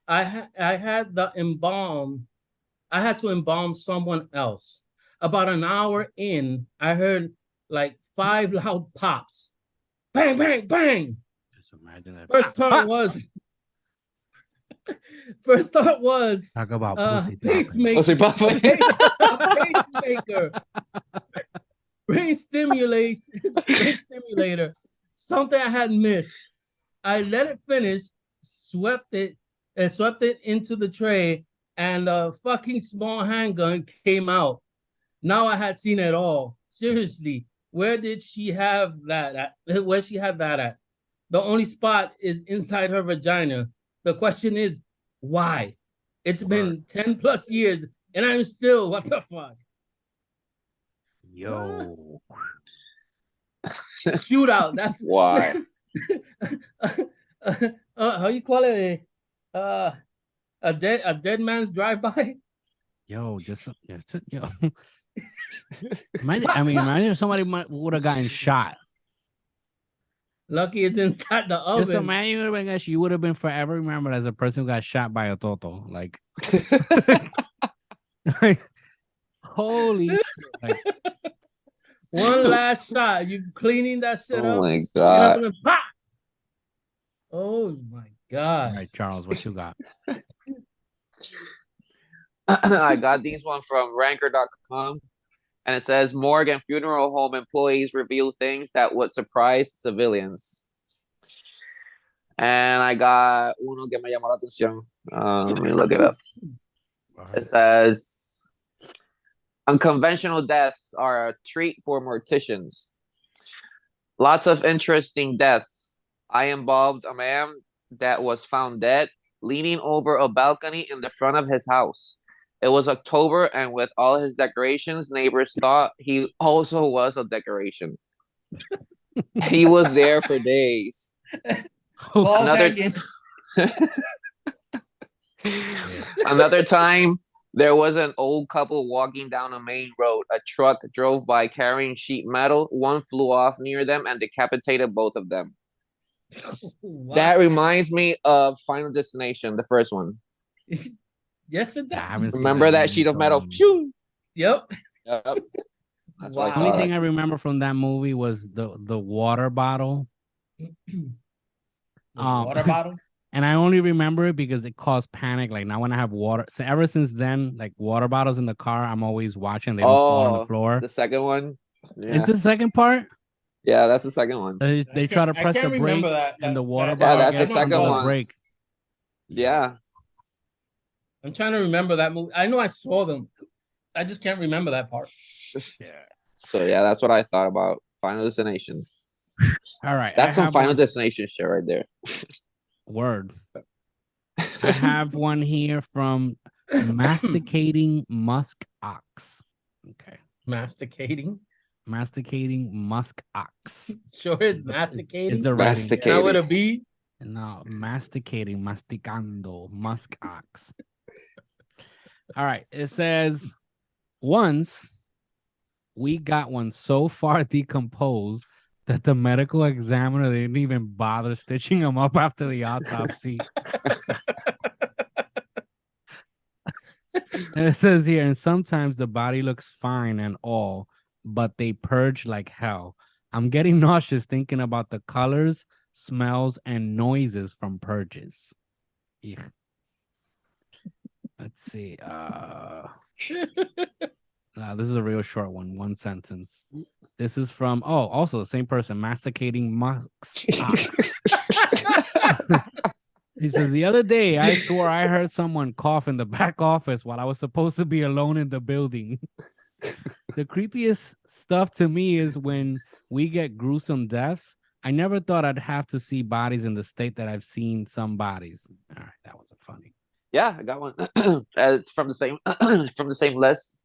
I had to embalm someone else. About an hour in, I heard like 5 loud pops. Bang, bang, bang. Just imagine that. First thought was talk about pacemaker. Pacemaker. Brain stimulator. Something I had missed. I let it finish, swept it into the tray, and a fucking small handgun came out. Now I had seen it all. Seriously, where did she have that at? Where she had that at? The only spot is inside her vagina. The question is, why? It's been 10 plus years and I'm still, what the fuck? Yo. Shootout. That's why. How you call it? A dead man's drive-by? Yo, yo. Imagine if somebody would have gotten shot. Lucky it's inside the oven. Just imagine you would have been forever remembered as a person who got shot by a toto. Like, holy shit. Like, one last shot. You cleaning that shit up. Oh my god. Oh my god. All right, Charles, what you got? I got these one from ranker.com. And it says, morgue and funeral home employees reveal things that would surprise civilians. And I got uno que me llamó la atención. Let me look it up. It says, unconventional deaths are a treat for morticians. Lots of interesting deaths. I involved a man that was found dead, leaning over a balcony in the front of his house. It was October, and with all his decorations, neighbors thought he also was a decoration. He was there for days. Another time, there was an old couple walking down a main road. A truck drove by carrying sheet metal. One flew off near them and decapitated both of them. Wow. That reminds me of Final Destination, the first one. Yes, it does. Remember that sheet of metal? Phew! Yep. Wow. The only thing I remember from that movie was the water bottle. Water bottle? And I only remember it because it caused panic. Like now when I have water. So ever since then, like water bottles in the car, I'm always watching. They don't fall on the floor. The second one? Yeah. Is the second part? Yeah, that's the second one. They try to press the brake and the water bottle. Yeah, that's the second one. Break. Yeah. I'm trying to remember that movie. I know I saw them. I just can't remember that part. Yeah. So yeah, that's what I thought about Final Destination. All right. That's some Final Destination shit right there. Word. I have one here from Masticating Musk Ox. Okay. Masticating Musk Ox. Sure, it's masticating. Is the masticating? That would it be? No, masticando, musk ox. All right, it says, once we got one so far decomposed that the medical examiner didn't even bother stitching him up after the autopsy. And it says here, and sometimes the body looks fine and all, but they purge like hell. I'm getting nauseous thinking about the colors, smells, and noises from purges. Eugh. Let's see. This is a real short one sentence. This is from also the same person, Masticating Musk's Ox. He says, the other day I swore I heard someone cough in the back office while I was supposed to be alone in the building. The creepiest stuff to me is when we get gruesome deaths. I never thought I'd have to see bodies in the state that I've seen some bodies. All right, that wasn't funny. Yeah, I got one. It's from the same list.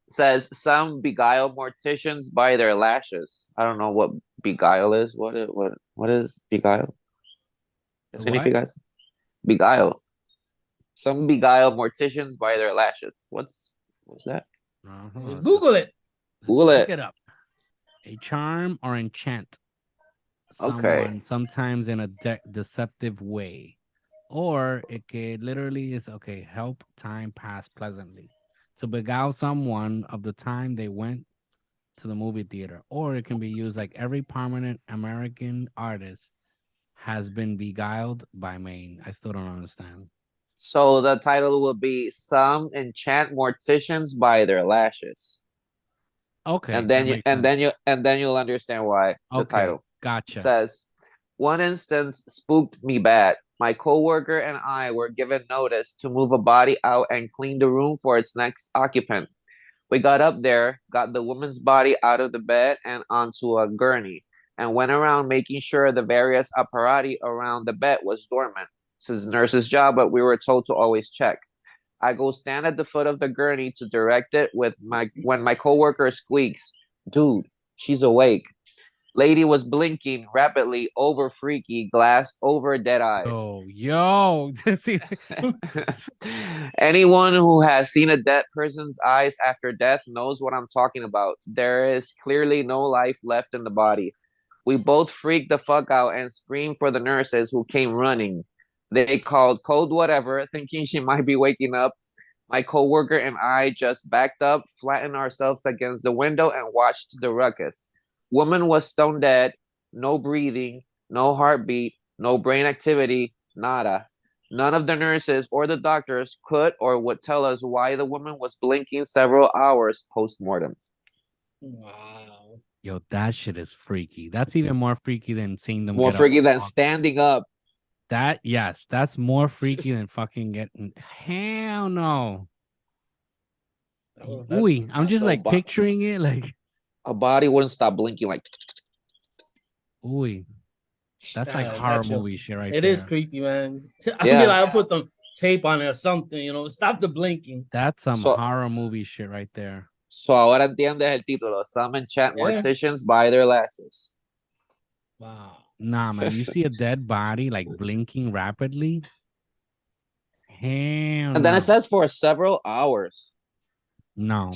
It says some beguiled morticians by their lashes. I don't know what beguile is. What is beguile? Significas? Beguile. Some beguiled morticians by their lashes. What's that? Let's Google it. Google it. Look it up. A charm or enchant someone, sometimes in a deceptive way. Or it could literally is, help time pass pleasantly. To beguile someone of the time they went to the movie theater. Or it can be used like every prominent American artist has been beguiled by Maine. I still don't understand. So the title would be Some Enchant Morticians by Their Lashes. Okay. And then you'll understand why the title. Gotcha. It says, one instance spooked me bad. My coworker and I were given notice to move a body out and clean the room for its next occupant. We got up there, got the woman's body out of the bed and onto a gurney, and went around making sure the various apparati around the bed was dormant. This is the nurse's job, but we were told to always check. I go stand at the foot of the gurney to direct it when my coworker squeaks, "Dude, she's awake." Lady was blinking rapidly, over freaky, glassed over dead eyes. Oh, yo. Anyone who has seen a dead person's eyes after death knows what I'm talking about. There is clearly no life left in the body. We both freaked the fuck out and screamed for the nurses who came running. They called code whatever, thinking she might be waking up. My coworker and I just backed up, flattened ourselves against the window, and watched the ruckus. Woman was stone dead, no breathing, no heartbeat, no brain activity, nada. None of the nurses or the doctors could or would tell us why the woman was blinking several hours post-mortem. Wow. Yo, that shit is freaky. That's even more freaky than seeing them. More get freaky up. than standing up. Yes, that's more freaky than fucking getting. Hell no. Ooh, I'm just like picturing it like a body wouldn't stop blinking like. Ooh, that's like horror movie shit right there. It is creepy, man. I'll put some tape on it or something, stop the blinking. That's some horror movie shit right there. So ahora entiendes el título. Some enchant morticians buy their lashes. Wow. Nah, man, you see a dead body like blinking rapidly. Hell and then it says for several hours. No.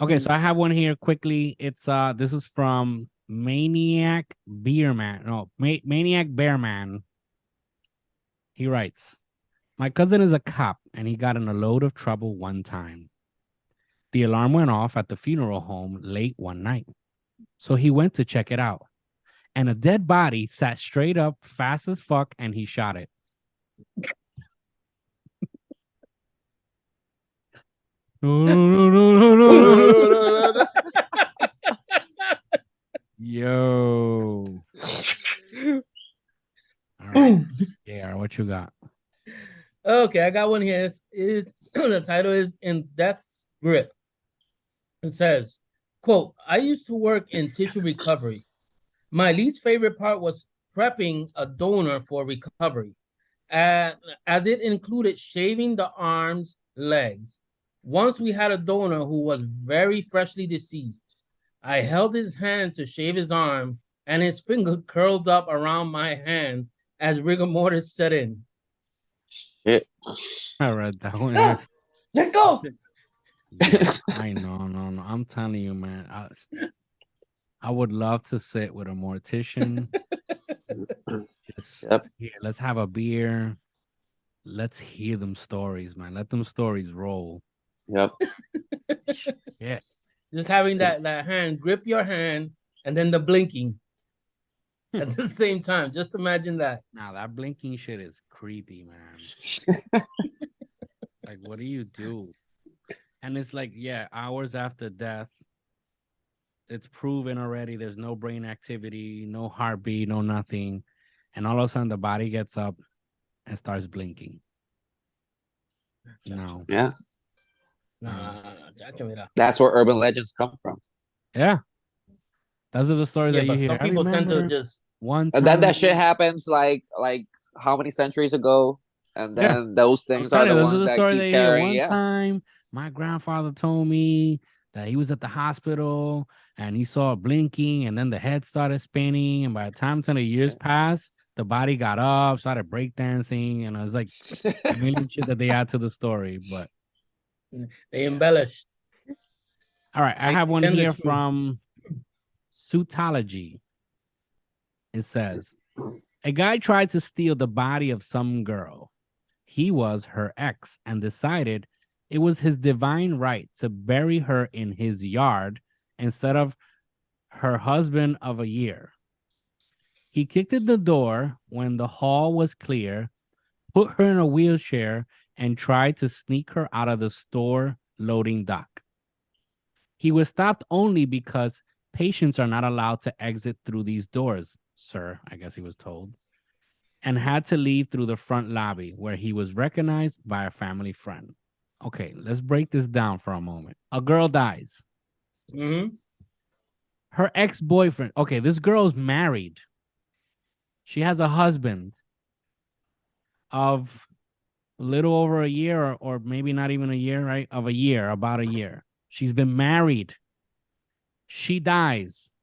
Okay, so I have one here quickly. It's this is from Maniac Bearman. No, Maniac Bearman. He writes, "My cousin is a cop and he got in a load of trouble one time. The alarm went off at the funeral home late one night. So he went to check it out. And a dead body sat straight up fast as fuck and he shot it." No. Yo. All right. Yeah, what you got? Okay, I got one here. Is the title is In Death's Grip. It says, quote, "I used to work in tissue recovery. My least favorite part was prepping a donor for recovery, as it included shaving the arms, legs. Once we had a donor who was very freshly deceased. I held his hand to shave his arm, and his finger curled up around my hand as rigor mortis set in." Shit. I read that one. Let go. Yeah, I know, no. I'm telling you, man. I would love to sit with a mortician. Just here, let's have a beer. Let's hear them stories, man. Let them stories roll. Yep. Yeah. Just having that hand grip your hand and then the blinking at the same time. Just imagine that. Now that blinking shit is creepy, man. Like, what do you do? And it's like, hours after death. It's proven already. There's no brain activity, no heartbeat, no nothing. And all of a sudden the body gets up and starts blinking. No. Yeah. No. That's where urban legends come from. Yeah. Those are the stories that you hear. Some people tend to just one time. And then that shit happens like how many centuries ago? And then those things are the ones that keep carrying. One time, my grandfather told me that he was at the hospital and he saw blinking and then the head started spinning. And by the time 10 years passed, the body got up, started breakdancing. And it was like a million shit that they add to the story. But they embellished. All right. I have one here from Suitology. It says, a guy tried to steal the body of some girl. He was her ex and decided it was his divine right to bury her in his yard instead of her husband of a year. He kicked in the door when the hall was clear, put her in a wheelchair, and tried to sneak her out of the store loading dock. He was stopped only because patients are not allowed to exit through these doors, sir, I guess he was told, and had to leave through the front lobby where he was recognized by a family friend. Okay, let's break this down for a moment. A girl dies. Mm-hmm. Her ex-boyfriend. Okay, this girl's married. She has a husband of a little over a year, or maybe not even a year, right? Of a year, about a year. She's been married. She dies.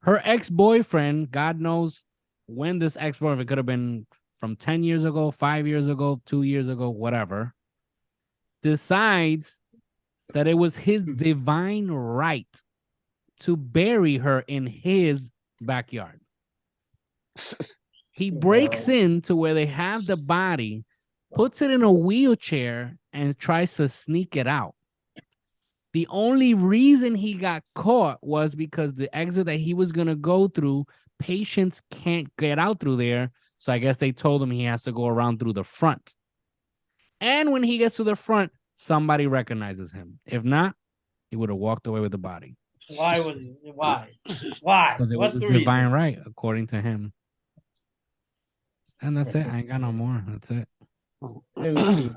Her ex-boyfriend, God knows when this ex-boyfriend could have been from 10 years ago, 5 years ago, 2 years ago, whatever, decides that it was his divine right to bury her in his backyard. He breaks into where they have the body, puts it in a wheelchair, and tries to sneak it out. The only reason he got caught was because the exit that he was going to go through, patients can't get out through there. So I guess they told him he has to go around through the front. And when he gets to the front, somebody recognizes him. If not, he would have walked away with the body. Why was he? Why? Why? Because it was his divine right, according to him. And that's it. I ain't got no more. That's it. Let me see.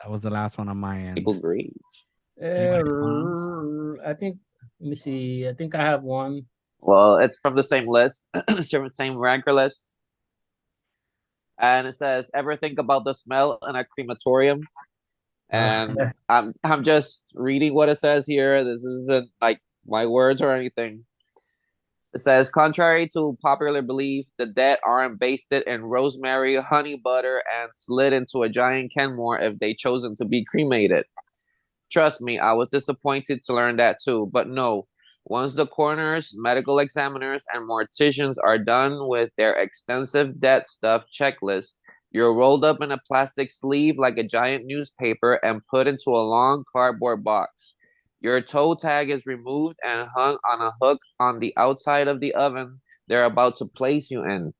That was the last one on my end. People agree. I think. Let me see. I think I have one. Well, it's from the same list, same ranker list. And it says, ever think about the smell in a crematorium? And I'm just reading what it says here. This isn't like my words or anything. It says, contrary to popular belief, the dead aren't basted in rosemary, honey butter, and slid into a giant Kenmore if they chosen to be cremated. Trust me, I was disappointed to learn that too. But no, once the coroners, medical examiners, and morticians are done with their extensive death stuff checklist, you're rolled up in a plastic sleeve like a giant newspaper and put into a long cardboard box. Your toe tag is removed and hung on a hook on the outside of the oven they're about to place you in.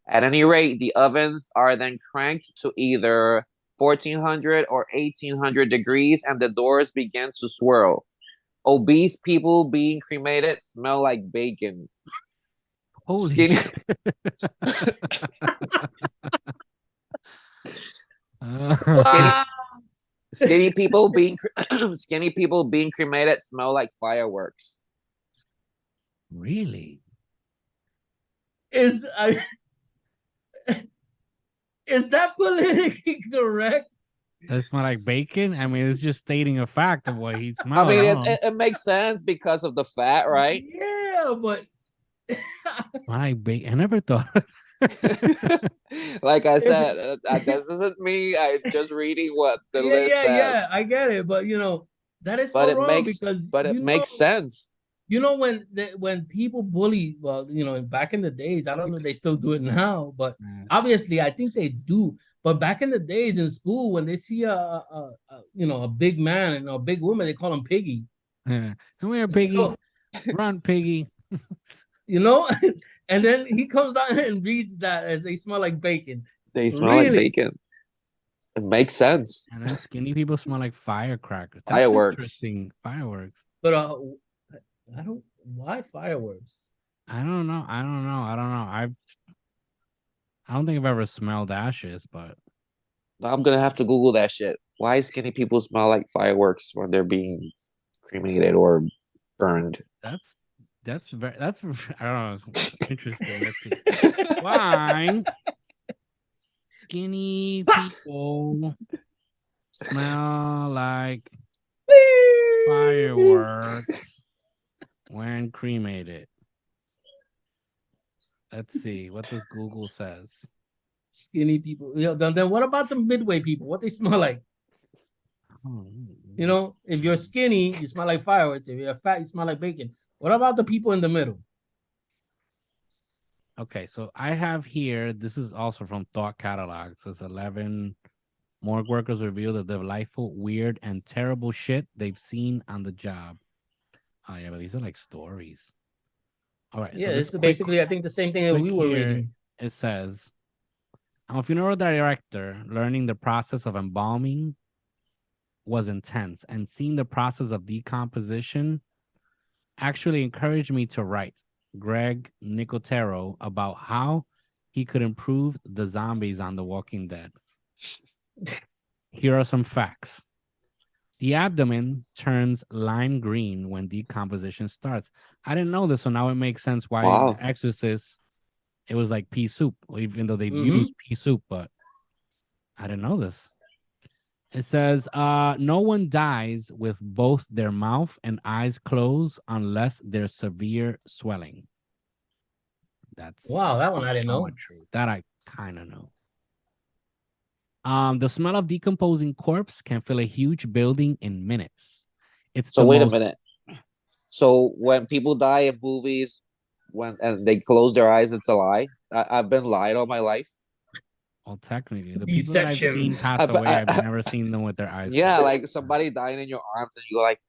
At any rate, the ovens are then cranked to either 1400 or 1800 degrees and the doors begin to swirl. Obese people being cremated smell like bacon. Holy shit. Skinny people being cremated smell like fireworks. Really? Is that politically correct? That smell like bacon? I mean, it's just stating a fact of what he smells. I mean, it makes sense because of the fat, right? Yeah, but smell like bacon. I never thought. Like I said, this isn't me. I'm just reading what the list says. Yeah, I get it, but that is so wrong because it makes sense. You know, when people bully, well, back in the days, I don't know if they still do it now, but obviously I think they do. But back in the days in school, when they see a big man and a big woman, they call him Piggy. Yeah. Come here, Piggy. Run, Piggy. And then he comes out and reads that as they smell like bacon. They smell like bacon. It makes sense. And then skinny people smell like firecrackers. That's fireworks. Interesting. Fireworks. But why fireworks? I don't know. I don't think I've ever smelled ashes, but I'm gonna have to Google that shit. Why skinny people smell like fireworks when they're being cremated or burned? That's I don't know. Interesting. Let's see. Why skinny people smell like fireworks when cremated? Let's see what this Google says. Skinny people. Then what about the midway people? What they smell like? If you're skinny, you smell like fireworks. If you're fat, you smell like bacon. What about the people in the middle? Okay, so I have here, this is also from Thought Catalog. So it's 11 morgue workers reveal the delightful, weird, and terrible shit they've seen on the job. Oh, yeah, but these are like stories. All right. Yeah, so this is basically, I think, the same thing that we were reading. It says, I'm a funeral director. Learning the process of embalming was intense, and seeing the process of decomposition actually encouraged me to write. Greg Nicotero about how he could improve the zombies on The Walking Dead. Here are some facts. The abdomen turns lime green when decomposition starts. I didn't know this, so now it makes sense why Wow. The Exorcist, it was like pea soup, even though they Mhm. use pea soup, but I didn't know this. It says, no one dies with both their mouth and eyes closed unless there's severe swelling. That's Wow, that one I didn't know. somewhat true. That I kind of know. The smell of decomposing corpse can fill a huge building in minutes. It's So the wait most... a minute. So when people die in movies, and they close their eyes, it's a lie. I've been lied all my life. Well, technically, the people that I've Deception. seen pass away, I've never seen them with their eyes Yeah, closed. like somebody dying in your arms, and you go like,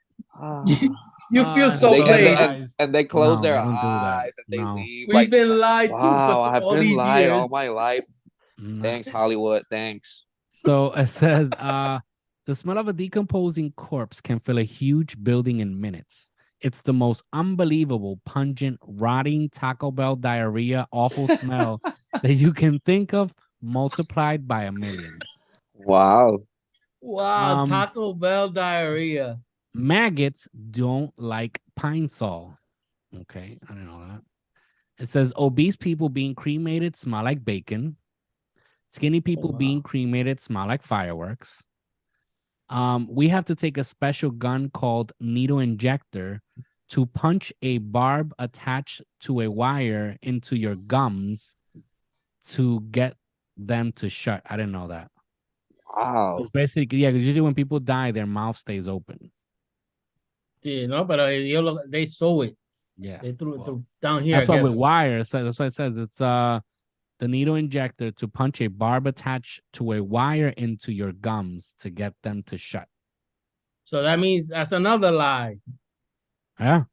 You feel so they, played. and they close No, their they don't do that. eyes and they No. leave. We've Like, been lied to wow, for I've all been these lied years. all my life. No. Thanks, Hollywood. Thanks. So it says, the smell of a decomposing corpse can fill a huge building in minutes. It's the most unbelievable, pungent, rotting Taco Bell diarrhea, awful smell that you can think of, multiplied by 1,000,000. Wow. Wow, Taco Bell diarrhea. Maggots don't like pine sol. Okay, I didn't know that. It says obese people being cremated smell like bacon. Skinny people being cremated smell like fireworks. We have to take a special gun called needle injector to punch a barb attached to a wire into your gums to get them to shut. I didn't know that. Wow. It's basically, yeah, because usually when people die, their mouth stays open. Yeah, no, but they sew it. Yeah. They threw it through down here. That's I why guess. with wires, so that's why it says it's the needle injector to punch a barb attached to a wire into your gums to get them to shut. So that means that's another lie. Yeah.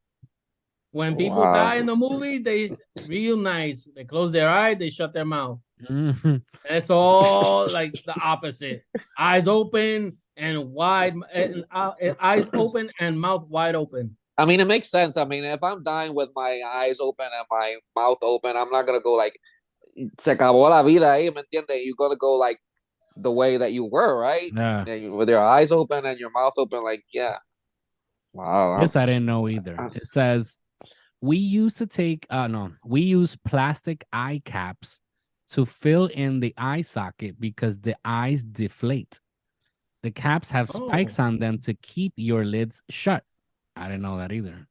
When people die in the movies, they real nice. They close their eye, they shut their mouth. Mm-hmm. It's all like the opposite. Eyes open and wide, eyes open and mouth wide open. I mean, it makes sense. I mean, if I'm dying with my eyes open and my mouth open, I'm not gonna go like, se acabó la vida ahí, ¿me entiendes? You're gonna go like the way that you were, right? Yeah. With your eyes open and your mouth open, like, yeah. Wow. This I didn't know either. It says we use plastic eye caps to fill in the eye socket because the eyes deflate. The caps have spikes on them to keep your lids shut. I didn't know that either.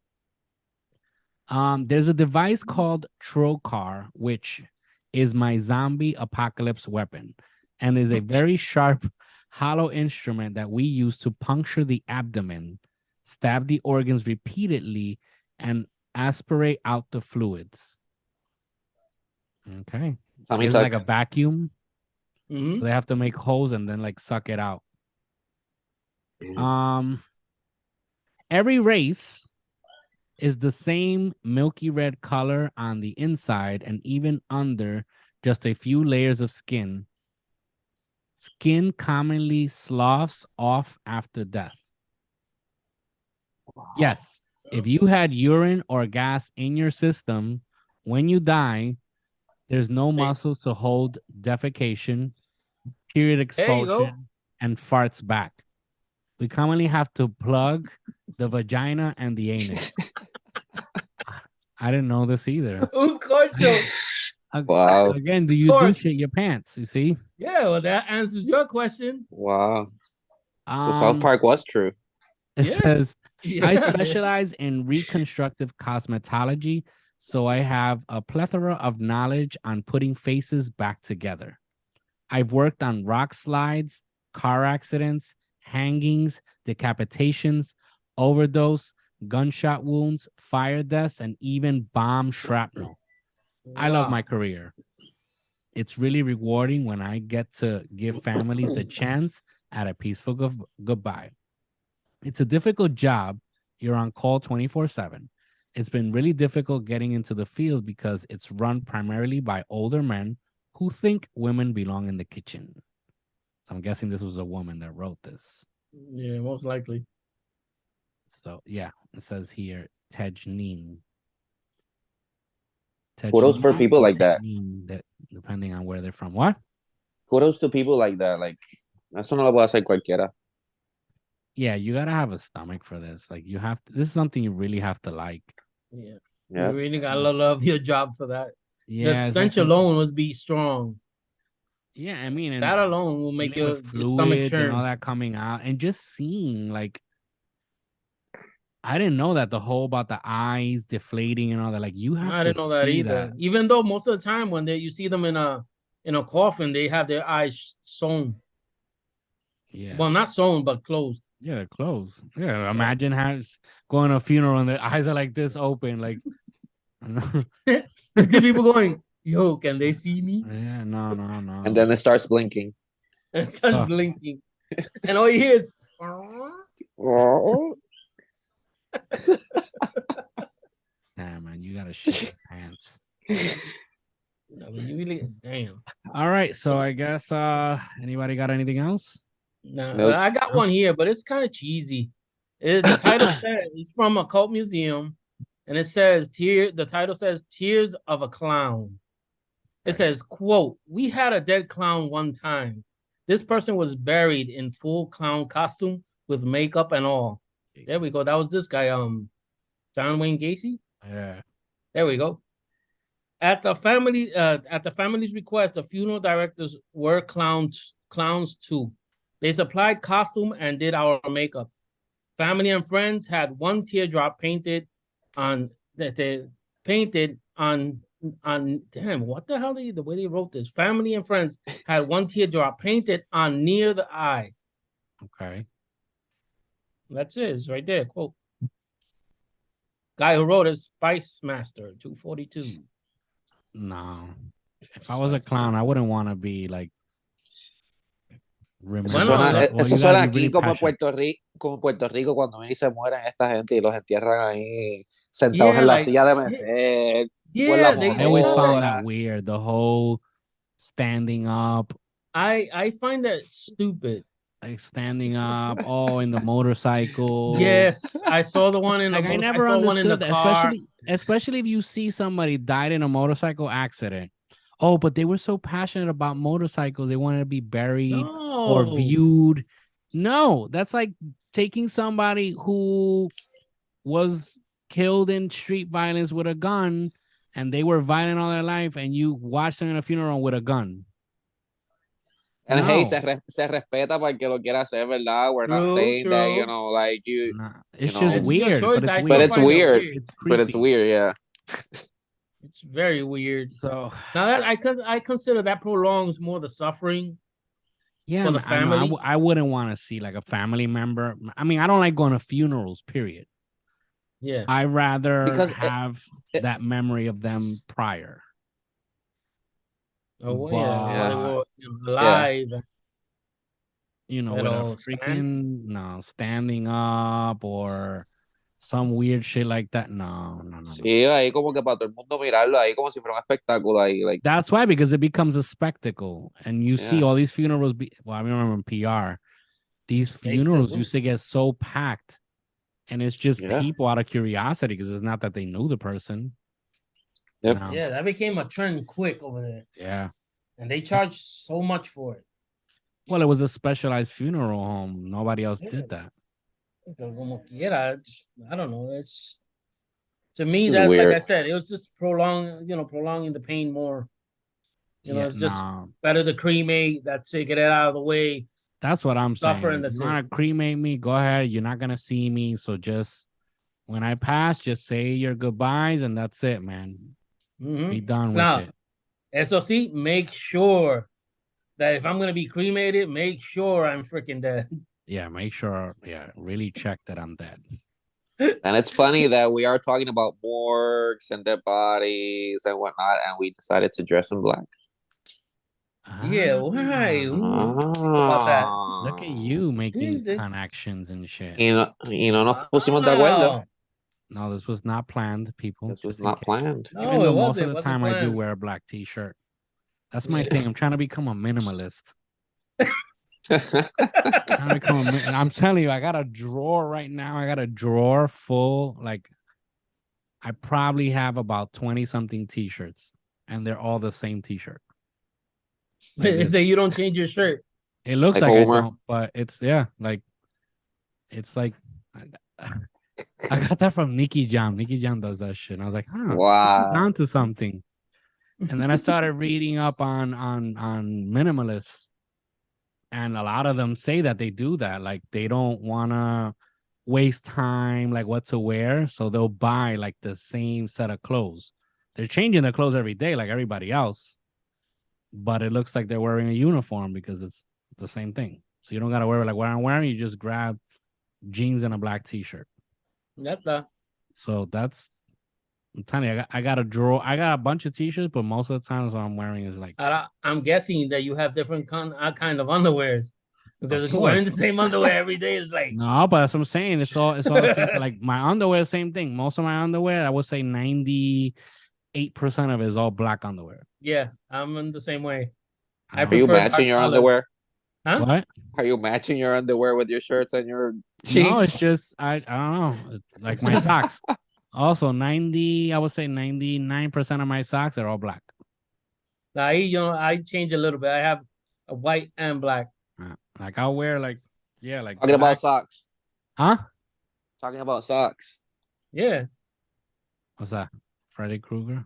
There's a device called trocar, which is my zombie apocalypse weapon, and is a very sharp, hollow instrument that we use to puncture the abdomen, stab the organs repeatedly, and aspirate out the fluids. Okay. It's like a vacuum. Mm-hmm. So they have to make holes and then like suck it out. Every race is the same milky red color on the inside and even under just a few layers of skin. Skin commonly sloughs off after death. Yes, if you had urine or gas in your system when you die, there's no muscles to hold defecation, period expulsion, and farts back. We commonly have to plug the vagina and the anus. I didn't know this either. Wow. Again, do you do shit your pants? You see? Yeah, well, that answers your question. Wow. So South Park was true. It says, I specialize in reconstructive cosmetology, so I have a plethora of knowledge on putting faces back together. I've worked on rock slides, car accidents, hangings, decapitations, overdose, gunshot wounds, fire deaths, and even bomb shrapnel. I love my career. It's really rewarding when I get to give families the chance at a peaceful goodbye. It's a difficult job. You're on call 24/7. It's been really difficult getting into the field because it's run primarily by older men who think women belong in the kitchen. So I'm guessing this was a woman that wrote this. Yeah, most likely. So, yeah, it says here, Tej Nin. Kudos for people like that. that. Depending on where they're from. What? Kudos to people like that. Like, eso no lo puede hacer cualquiera. Yeah, you gotta have a stomach for this. Like, you have to. This is something you really have to like. Yeah. Yeah. You really gotta love your job for that. Yeah, The stench alone must be strong. Yeah, I mean, and that alone will make your stomach fluids churn. and all that coming out, and just seeing like, I didn't know that the whole about the eyes deflating and all that. Like, you have I to didn't know that see either. that. Even though most of the time when you see them in a coffin, they have their eyes sewn. Yeah. Well, not sewn, but closed. Yeah, they're closed. Yeah, imagine going to a funeral and the eyes are like this open, like. People going, yo, can they see me? Yeah, no. And then it starts blinking. It starts blinking. And all you hear is... Nah, man, you gotta shit your pants. No, but you really... Damn. All right, so I guess anybody got anything else? No, Nope. I got one here, but it's kind of cheesy. The title says it's from a cult museum, and it says the title says Tears of a Clown. It says, quote, "We had a dead clown one time. This person was buried in full clown costume with makeup and all." There we go. That was this guy, John Wayne Gacy. Yeah. There we go. At the family's request, the funeral directors were clowns too. They supplied costume and did our makeup. Family and friends had one teardrop painted on damn, what the hell the way they wrote this. Family and friends had one teardrop painted on near the eye. Okay. That's it. It's right there. Quote. Guy who wrote it, Spice Master 242. No. If I was a clown, I wouldn't want to be like. Eso suena aquí como Puerto Rico cuando vienen y se mueren esta gente y los entierran ahí sentados en la silla de mesero. I always found that weird. The whole standing up. I find that stupid. Like standing up, in the motorcycle. Yes, I saw the one in the. Like, I never understood that, especially if you see somebody died in a motorcycle accident. Oh, but they were so passionate about motorcycles, they wanted to be buried or viewed. No, that's like taking somebody who was killed in street violence with a gun, and they were violent all their life, and you watch them in a funeral with a gun. And hey, se respeta para el que lo quiera hacer, ¿verdad? We're not saying that, you know, like you. It's just weird, but it's weird. But it's weird, yeah. It's very weird. So now that I consider that prolongs more the suffering. Yeah, for the family. I wouldn't want to see like a family member. I mean, I don't like going to funerals. Period. Yeah, I rather have that memory of them prior. Oh, well, live. You know, with a freaking standing up or some weird shit like that. No. Sí, ahí como que para todo el mundo mirarlo ahí como si fuera un espectáculo ahí. Like. That's why, because it becomes a spectacle, and you see all these funerals. I remember in PR, these funerals used to get so packed, and it's just people out of curiosity because it's not that they knew the person. Yep. No. Yeah, that became a trend quick over there. Yeah. And they charged so much for it. Well, it was a specialized funeral home. Nobody else did that. I don't know. It's to me that, like I said, it was just prolonging the pain more. You know, it's just better to cremate. That's it. Get it out of the way. That's what I'm saying. If you want to to cremate me, go ahead. You're not gonna see me, so just when I pass, just say your goodbyes, and that's it, man. Mm-hmm. Be done with it. SOC, make sure that if I'm gonna be cremated, make sure I'm freaking dead. Yeah, make sure. Yeah, really check that I'm dead. And it's funny that we are talking about morgues and dead bodies and whatnot, and we decided to dress in black. Yeah, why? About that. Look at you making connections and shit. Y no nos pusimos de acuerdo. No, this was not planned, people. This was not planned. Even though most of the time I do wear a black t-shirt. That's my thing. I'm trying to become a minimalist. I'm telling you, I got a drawer right now. I got a drawer full. Like, I probably have about 20 something t-shirts, and they're all the same t-shirt. They say you don't change your shirt. It looks Like like I Homer. don't, but it's it's like I got that from Nicky Jam. Nicky Jam does that shit. And I was like, Wow. down to something. And then I started reading up on minimalists, and a lot of them say that they do that. Like they don't want to waste time, like what to wear, so they'll buy like the same set of clothes. They're changing their clothes every day, like everybody else, but it looks like they're wearing a uniform because it's the same thing. So you don't gotta wear like what I'm wearing. You just grab jeans and a black t-shirt. So that's, I'm telling you, I got a drawer. I got a bunch of t-shirts, but most of the times what I'm wearing is like. I'm guessing that you have different kind of underwears, because Of wearing the course. same underwear every day is like. No, but that's what I'm saying. It's all the same. Like my underwear, same thing. Most of my underwear, I would say 98% of it is all black underwear. Yeah, I'm in the same way. Are you matching your underwear? Huh? What? Are you matching your underwear with your shirts and your jeans? No, it's just I don't know. Like my socks. Also, I would say 99% of my socks are all black. I change a little bit. I have a white and black. Like I'll wear like Talking black. about socks. Huh? Talking about socks. Yeah. What's that? Freddy Krueger?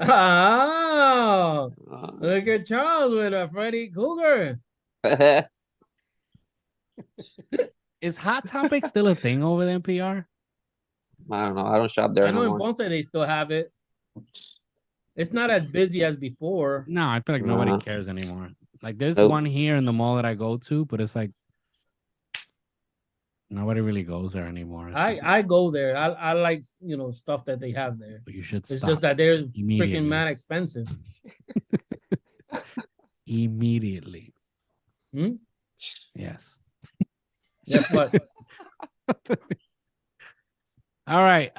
Oh, look at Charles with a Freddy Krueger. Is Hot Topic still a thing over there in PR? I don't know. I don't shop there I know in anymore. Ponce they still have it. It's not as busy as before. No, I feel like nobody cares anymore. Like there's Nope. one here in the mall that I go to, but it's like nobody really goes there anymore. I go there. I like stuff that they have there. But you should It's stop just that they're immediately. freaking mad expensive. Immediately. Hmm? Yes. Yeah, but all right.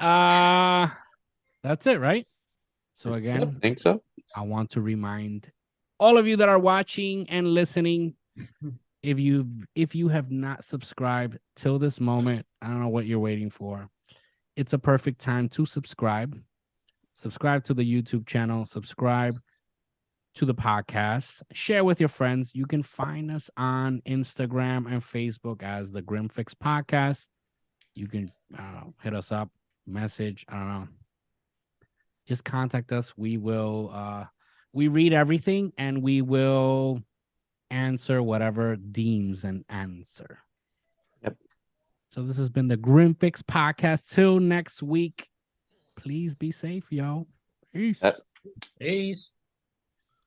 That's it, right? So again, I think so. I want to remind all of you that are watching and listening, if you have not subscribed till this moment, I don't know what you're waiting for. It's a perfect time to subscribe. Subscribe to the YouTube channel, subscribe to the podcast, share with your friends. You can find us on Instagram and Facebook as the Grim Fix Podcast. You can, I don't know, hit us up, message, I don't know. Just contact us. We will we read everything and we will answer whatever deems an answer. Yep. So this has been the Grim Fix Podcast. Till next week, please be safe, yo. Peace. Yep. Peace.